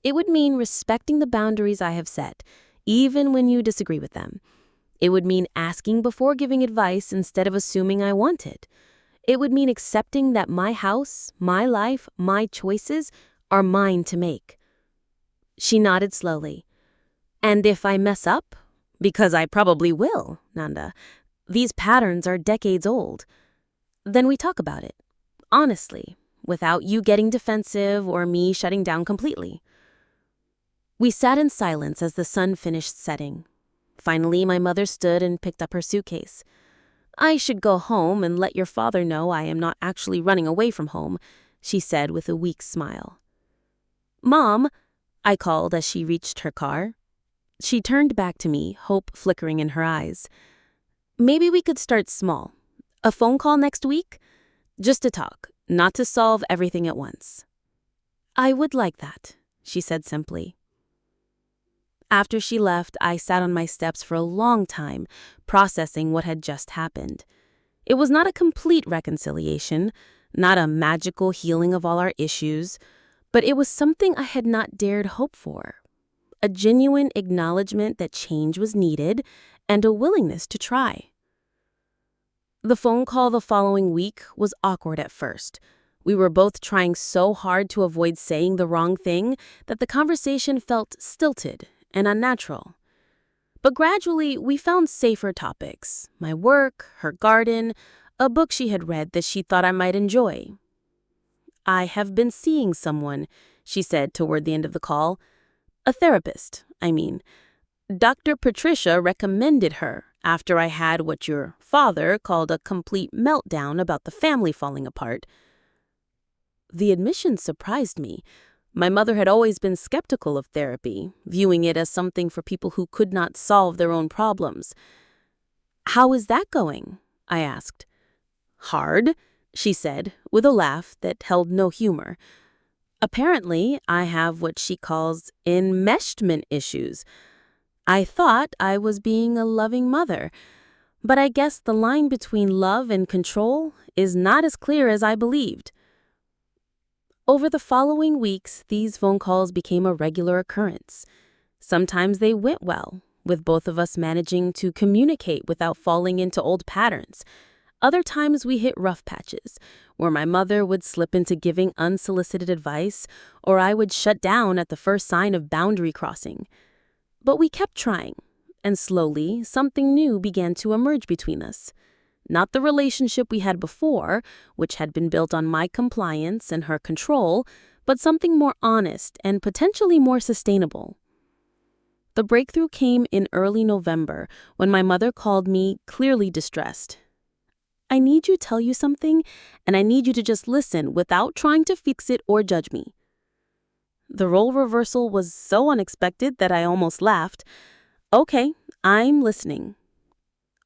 "It would mean respecting the boundaries I have set, even when you disagree with them. It would mean asking before giving advice instead of assuming I want it. It would mean accepting that my house, my life, my choices are mine to make." She nodded slowly. "And if I mess up? Because I probably will, Nanda. These patterns are decades old. Then we talk about it, honestly, without you getting defensive or me shutting down completely." We sat in silence as the sun finished setting. Finally, my mother stood and picked up her suitcase. "I should go home and let your father know I am not actually running away from home," she said with a weak smile. "Mom," I called as she reached her car. She turned back to me, hope flickering in her eyes. "Maybe we could start small. A phone call next week? Just to talk, not to solve everything at once." "I would like that," she said simply. After she left, I sat on my steps for a long time, processing what had just happened. It was not a complete reconciliation, not a magical healing of all our issues, but it was something I had not dared hope for. A genuine acknowledgement that change was needed and a willingness to try. The phone call the following week was awkward at first. We were both trying so hard to avoid saying the wrong thing that the conversation felt stilted and unnatural. But gradually, we found safer topics: my work, her garden, a book she had read that she thought I might enjoy. I have been seeing someone, she said toward the end of the call. A therapist, I mean. Dr. Patricia recommended her after I had what your father called a complete meltdown about the family falling apart. The admission surprised me. My mother had always been skeptical of therapy, viewing it as something for people who could not solve their own problems. How is that going? I asked. Hard, she said, with a laugh that held no humor. Apparently, I have what she calls enmeshment issues. I thought I was being a loving mother, but I guess the line between love and control is not as clear as I believed. Over the following weeks, these phone calls became a regular occurrence. Sometimes they went well, with both of us managing to communicate without falling into old patterns. Other times we hit rough patches, where my mother would slip into giving unsolicited advice, or I would shut down at the first sign of boundary crossing. But we kept trying, and slowly something new began to emerge between us. Not the relationship we had before, which had been built on my compliance and her control, but something more honest and potentially more sustainable. The breakthrough came in early November when my mother called me, clearly distressed. I need you to tell you something, and I need you to just listen without trying to fix it or judge me. The role reversal was so unexpected that I almost laughed. Okay, I'm listening.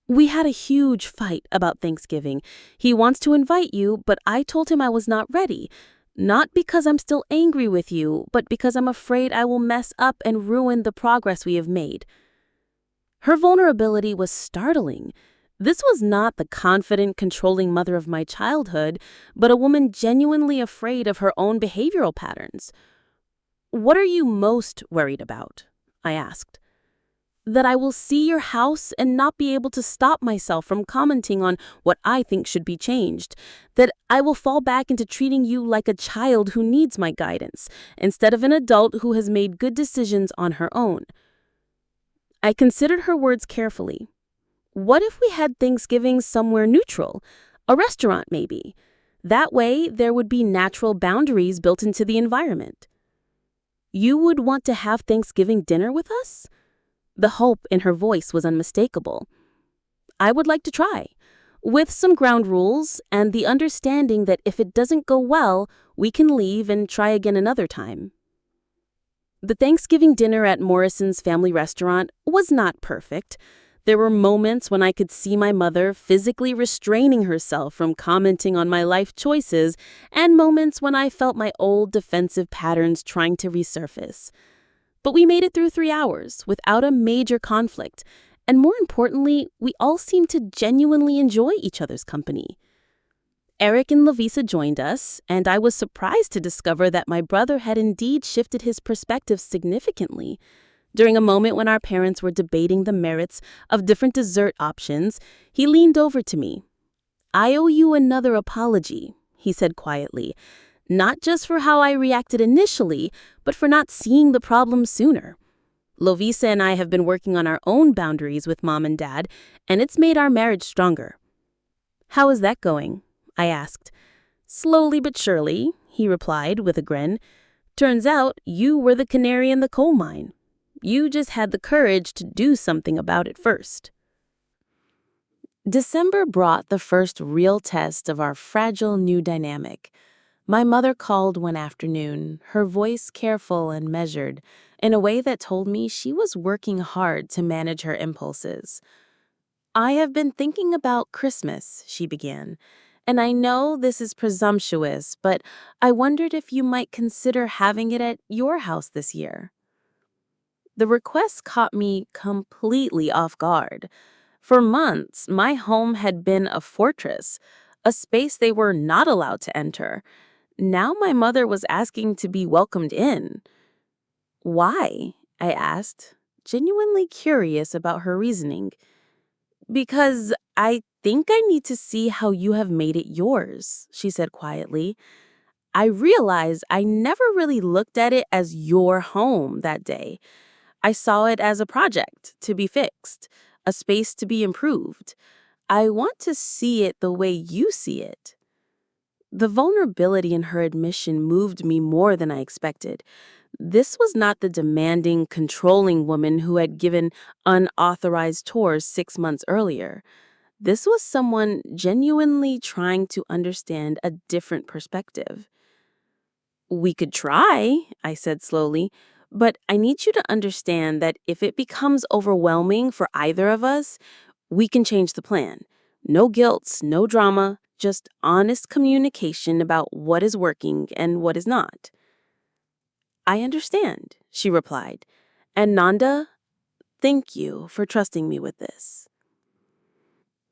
We had a huge fight about Thanksgiving. He wants to invite you, but I told him I was not ready. Not because I'm still angry with you, but because I'm afraid I will mess up and ruin the progress we have made. Her vulnerability was startling. This was not the confident, controlling mother of my childhood, but a woman genuinely afraid of her own behavioral patterns. What are you most worried about? I asked. That I will see your house and not be able to stop myself from commenting on what I think should be changed. That I will fall back into treating you like a child who needs my guidance, instead of an adult who has made good decisions on her own. I considered her words carefully. What if we had Thanksgiving somewhere neutral? A restaurant, maybe. That way, there would be natural boundaries built into the environment. You would want to have Thanksgiving dinner with us? The hope in her voice was unmistakable. I would like to try, with some ground rules and the understanding that if it doesn't go well, we can leave and try again another time. The Thanksgiving dinner at Morrison's family restaurant was not perfect. There were moments when I could see my mother physically restraining herself from commenting on my life choices, and moments when I felt my old defensive patterns trying to resurface. But we made it through 3 hours without a major conflict, and more importantly, we all seemed to genuinely enjoy each other's company. Eric and Lavisa joined us, and I was surprised to discover that my brother had indeed shifted his perspective significantly. During a moment when our parents were debating the merits of different dessert options, he leaned over to me. I owe you another apology, he said quietly, not just for how I reacted initially, but for not seeing the problem sooner. Lovisa and I have been working on our own boundaries with Mom and Dad, and it's made our marriage stronger. How is that going? I asked. Slowly but surely, he replied with a grin. Turns out you were the canary in the coal mine. You just had the courage to do something about it first. December brought the first real test of our fragile new dynamic. My mother called one afternoon, her voice careful and measured, in a way that told me she was working hard to manage her impulses. I have been thinking about Christmas, she began, and I know this is presumptuous, but I wondered if you might consider having it at your house this year. The request caught me completely off guard. For months, my home had been a fortress, a space they were not allowed to enter. Now my mother was asking to be welcomed in. Why? I asked, genuinely curious about her reasoning. Because I think I need to see how you have made it yours, she said quietly. I realized I never really looked at it as your home that day. I saw it as a project to be fixed, a space to be improved. I want to see it the way you see it. The vulnerability in her admission moved me more than I expected. This was not the demanding, controlling woman who had given unauthorized tours 6 months earlier. This was someone genuinely trying to understand a different perspective. "We could try," I said slowly, "but I need you to understand that if it becomes overwhelming for either of us, we can change the plan. No guilt, no drama, just honest communication about what is working and what is not." "I understand," she replied. "And Nanda, thank you for trusting me with this."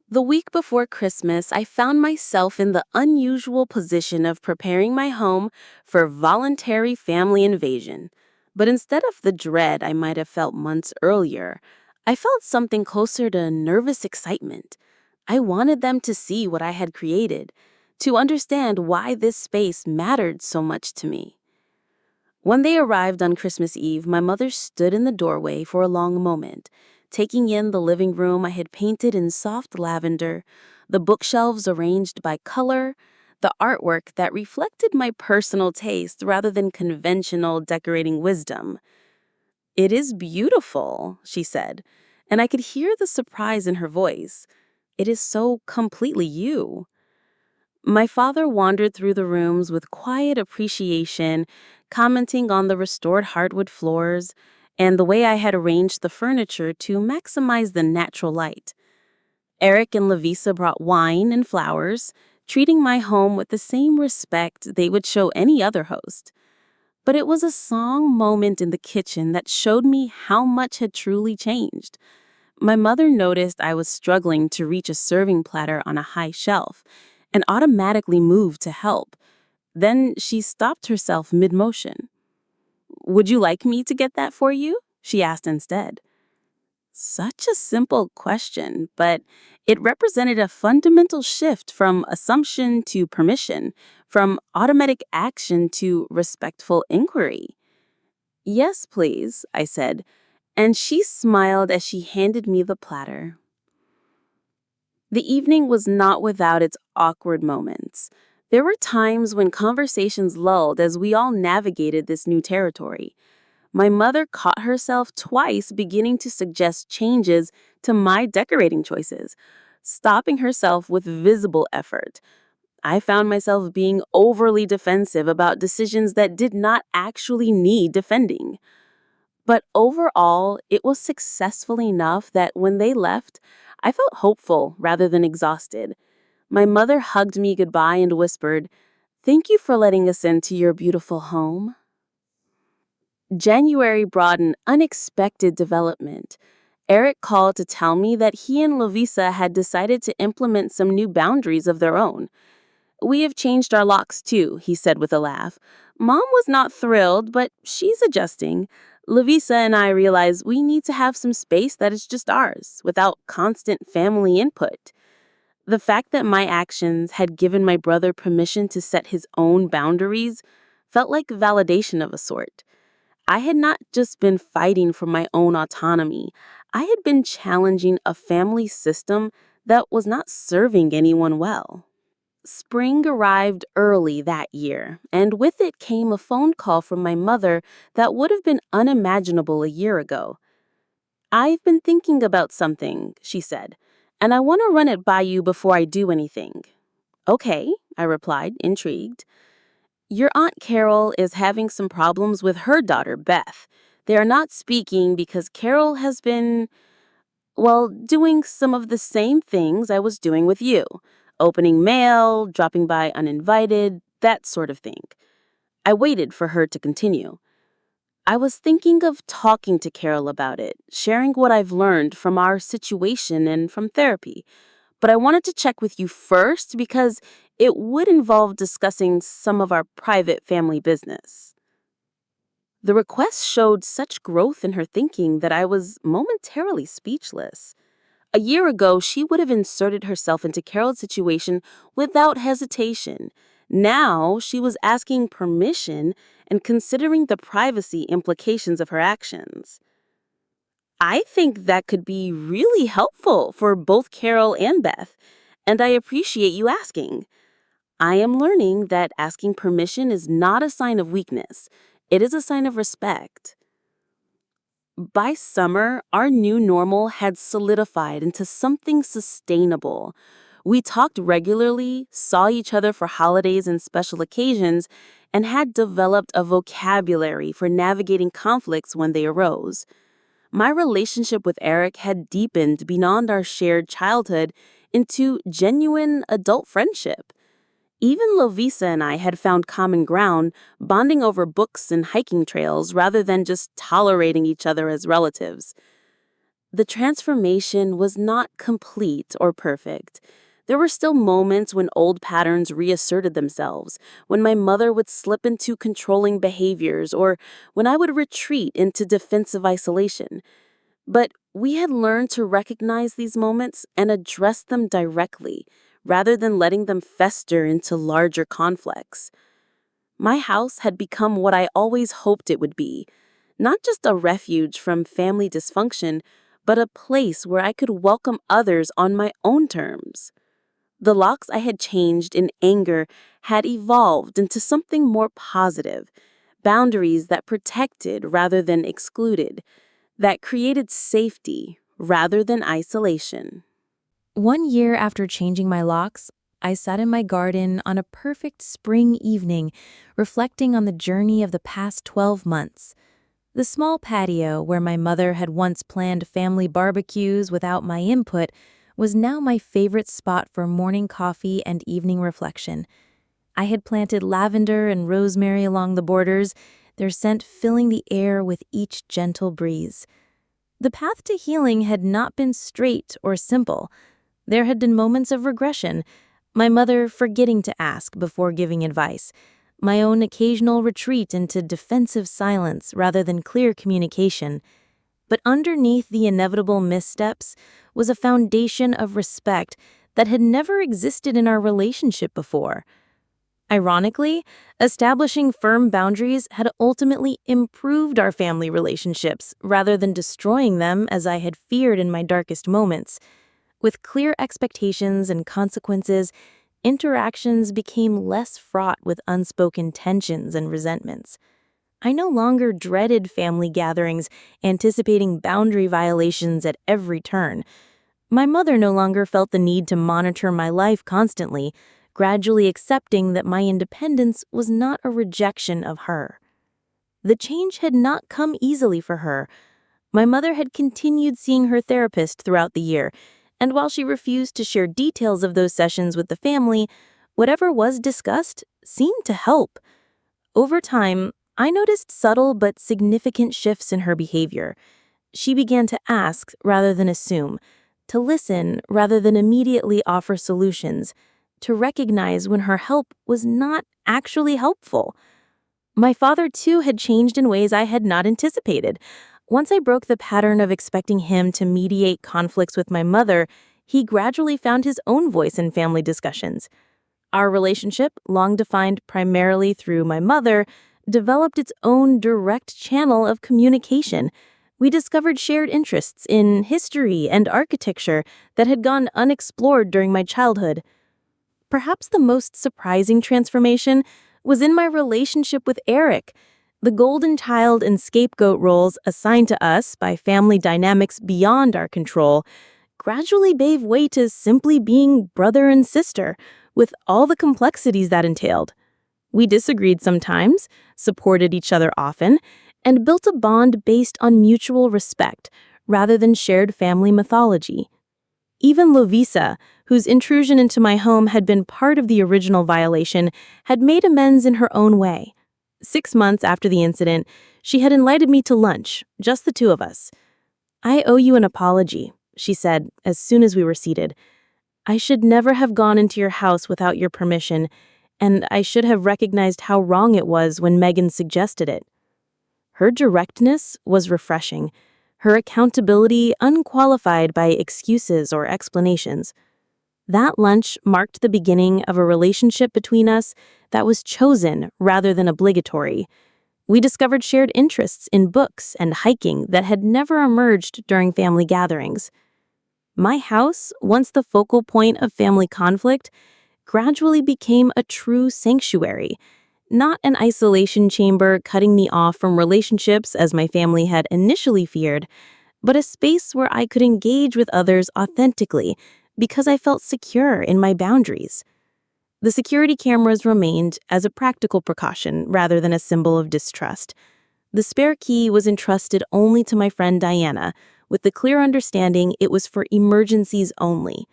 The week before Christmas, I found myself in the unusual position of preparing my home for voluntary family invasion. But instead of the dread I might have felt months earlier, I felt something closer to nervous excitement. I wanted them to see what I had created, to understand why this space mattered so much to me. When they arrived on Christmas Eve, my mother stood in the doorway for a long moment, taking in the living room I had painted in soft lavender, the bookshelves arranged by color, the artwork that reflected my personal taste rather than conventional decorating wisdom. "It is beautiful," she said, and I could hear the surprise in her voice. "It is so completely you." My father wandered through the rooms with quiet appreciation, commenting on the restored hardwood floors and the way I had arranged the furniture to maximize the natural light. Eric and Lavisa brought wine and flowers, treating my home with the same respect they would show any other host. But it was a song moment in the kitchen that showed me how much had truly changed. My mother noticed I was struggling to reach a serving platter on a high shelf and automatically moved to help. Then she stopped herself mid-motion. "Would you like me to get that for you?" she asked instead. Such a simple question, but it represented a fundamental shift from assumption to permission, from automatic action to respectful inquiry. "Yes, please," I said, and she smiled as she handed me the platter. The evening was not without its awkward moments. There were times when conversations lulled as we all navigated this new territory. My mother caught herself twice beginning to suggest changes to my decorating choices, stopping herself with visible effort. I found myself being overly defensive about decisions that did not actually need defending. But overall, it was successful enough that when they left, I felt hopeful rather than exhausted. My mother hugged me goodbye and whispered, "Thank you for letting us into your beautiful home." January brought an unexpected development. Eric called to tell me that he and Lovisa had decided to implement some new boundaries of their own. "We have changed our locks too," he said with a laugh. "Mom was not thrilled, but she's adjusting. Lovisa and I realize we need to have some space that is just ours, without constant family input." The fact that my actions had given my brother permission to set his own boundaries felt like validation of a sort. I had not just been fighting for my own autonomy, I had been challenging a family system that was not serving anyone well. Spring arrived early that year, and with it came a phone call from my mother that would have been unimaginable a year ago. "I've been thinking about something," she said, "and I want to run it by you before I do anything." "Okay," I replied, intrigued. "Your Aunt Carol is having some problems with her daughter, Beth. They are not speaking because Carol has been, well, doing some of the same things I was doing with you. Opening mail, dropping by uninvited, that sort of thing." I waited for her to continue. "I was thinking of talking to Carol about it, sharing what I've learned from our situation and from therapy. But I wanted to check with you first because it would involve discussing some of our private family business." The request showed such growth in her thinking that I was momentarily speechless. A year ago, she would have inserted herself into Carol's situation without hesitation. Now, she was asking permission and considering the privacy implications of her actions. "I think that could be really helpful for both Carol and Beth, and I appreciate you asking." I am learning that asking permission is not a sign of weakness. It is a sign of respect. By summer, our new normal had solidified into something sustainable. We talked regularly, saw each other for holidays and special occasions, and had developed a vocabulary for navigating conflicts when they arose. My relationship with Eric had deepened beyond our shared childhood into genuine adult friendship. Even Lovisa and I had found common ground, bonding over books and hiking trails rather than just tolerating each other as relatives. The transformation was not complete or perfect. There were still moments when old patterns reasserted themselves, when my mother would slip into controlling behaviors, or when I would retreat into defensive isolation. But we had learned to recognize these moments and address them directly, rather than letting them fester into larger conflicts. My house had become what I always hoped it would be, not just a refuge from family dysfunction, but a place where I could welcome others on my own terms. The locks I had changed in anger had evolved into something more positive, boundaries that protected rather than excluded, that created safety rather than isolation. One year after changing my locks, I sat in my garden on a perfect spring evening, reflecting on the journey of the past 12 months. The small patio where my mother had once planned family barbecues without my input was now my favorite spot for morning coffee and evening reflection. I had planted lavender and rosemary along the borders, their scent filling the air with each gentle breeze. The path to healing had not been straight or simple. There had been moments of regression, my mother forgetting to ask before giving advice, my own occasional retreat into defensive silence rather than clear communication. But underneath the inevitable missteps was a foundation of respect that had never existed in our relationship before. Ironically, establishing firm boundaries had ultimately improved our family relationships rather than destroying them as I had feared in my darkest moments. With clear expectations and consequences, interactions became less fraught with unspoken tensions and resentments. I no longer dreaded family gatherings, anticipating boundary violations at every turn. My mother no longer felt the need to monitor my life constantly, gradually accepting that my independence was not a rejection of her. The change had not come easily for her. My mother had continued seeing her therapist throughout the year, and while she refused to share details of those sessions with the family, whatever was discussed seemed to help. Over time, I noticed subtle but significant shifts in her behavior. She began to ask rather than assume, to listen rather than immediately offer solutions, to recognize when her help was not actually helpful. My father, too, had changed in ways I had not anticipated. Once I broke the pattern of expecting him to mediate conflicts with my mother, he gradually found his own voice in family discussions. Our relationship, long defined primarily through my mother, developed its own direct channel of communication. We discovered shared interests in history and architecture that had gone unexplored during my childhood. Perhaps the most surprising transformation was in my relationship with Eric. The golden child and scapegoat roles assigned to us by family dynamics beyond our control gradually gave way to simply being brother and sister, with all the complexities that entailed. We disagreed sometimes, supported each other often, and built a bond based on mutual respect rather than shared family mythology. Even Lovisa, whose intrusion into my home had been part of the original violation, had made amends in her own way. 6 months after the incident, she had invited me to lunch, just the two of us. "I owe you an apology," she said as soon as we were seated. "I should never have gone into your house without your permission, and I should have recognized how wrong it was when Megan suggested it." Her directness was refreshing, her accountability unqualified by excuses or explanations. That lunch marked the beginning of a relationship between us that was chosen rather than obligatory. We discovered shared interests in books and hiking that had never emerged during family gatherings. My house, once the focal point of family conflict, gradually became a true sanctuary. Not an isolation chamber cutting me off from relationships as my family had initially feared, but a space where I could engage with others authentically because I felt secure in my boundaries. The security cameras remained as a practical precaution rather than a symbol of distrust. The spare key was entrusted only to my friend Diana, with the clear understanding it was for emergencies only.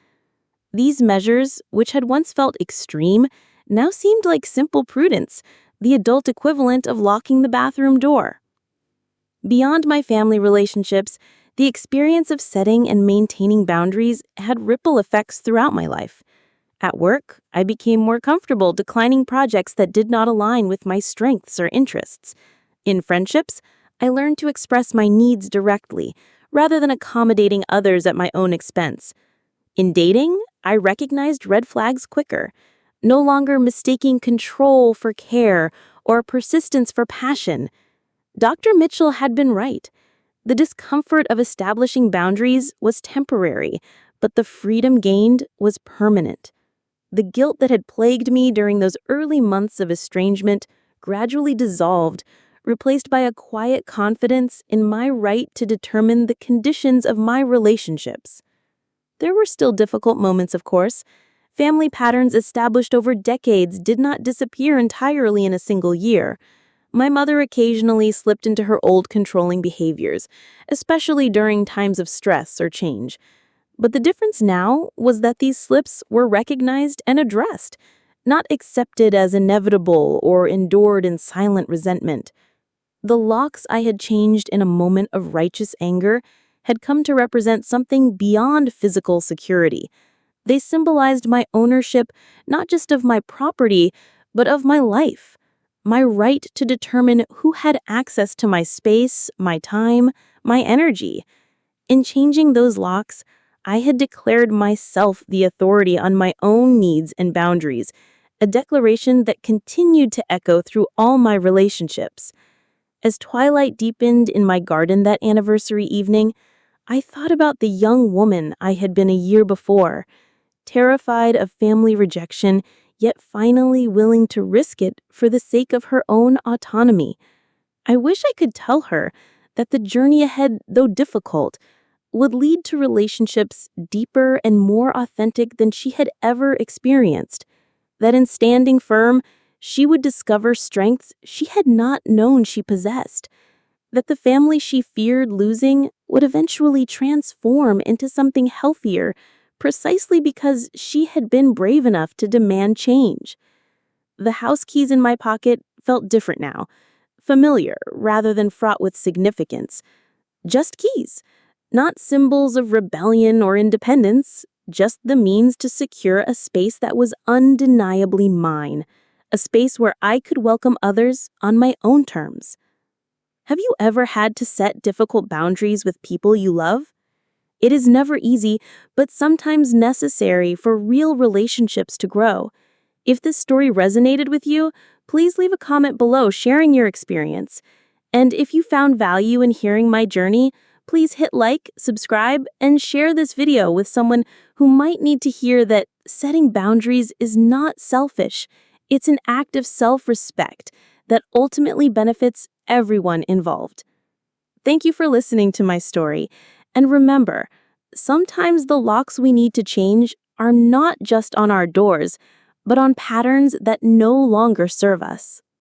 These measures, which had once felt extreme, now seemed like simple prudence, the adult equivalent of locking the bathroom door. Beyond my family relationships, the experience of setting and maintaining boundaries had ripple effects throughout my life. At work, I became more comfortable declining projects that did not align with my strengths or interests. In friendships, I learned to express my needs directly, rather than accommodating others at my own expense. In dating, I recognized red flags quicker, no longer mistaking control for care or persistence for passion. Dr. Mitchell had been right. The discomfort of establishing boundaries was temporary, but the freedom gained was permanent. The guilt that had plagued me during those early months of estrangement gradually dissolved, replaced by a quiet confidence in my right to determine the conditions of my relationships. There were still difficult moments, of course. Family patterns established over decades did not disappear entirely in a single year. My mother occasionally slipped into her old controlling behaviors, especially during times of stress or change. But the difference now was that these slips were recognized and addressed, not accepted as inevitable or endured in silent resentment. The locks I had changed in a moment of righteous anger had come to represent something beyond physical security. They symbolized my ownership not just of my property, but of my life, my right to determine who had access to my space, my time, my energy. In changing those locks, I had declared myself the authority on my own needs and boundaries, a declaration that continued to echo through all my relationships. As twilight deepened in my garden that anniversary evening, I thought about the young woman I had been a year before, terrified of family rejection, yet finally willing to risk it for the sake of her own autonomy. I wish I could tell her that the journey ahead, though difficult, would lead to relationships deeper and more authentic than she had ever experienced. That in standing firm, she would discover strengths she had not known she possessed. That the family she feared losing would eventually transform into something healthier, precisely because she had been brave enough to demand change. The house keys in my pocket felt different now, familiar rather than fraught with significance. Just keys, not symbols of rebellion or independence, just the means to secure a space that was undeniably mine, a space where I could welcome others on my own terms. Have you ever had to set difficult boundaries with people you love? It is never easy, but sometimes necessary for real relationships to grow. If this story resonated with you, please leave a comment below sharing your experience. And if you found value in hearing my journey, please hit like, subscribe, and share this video with someone who might need to hear that setting boundaries is not selfish. It's an act of self-respect that ultimately benefits everyone involved. Thank you for listening to my story. And remember, sometimes the locks we need to change are not just on our doors, but on patterns that no longer serve us.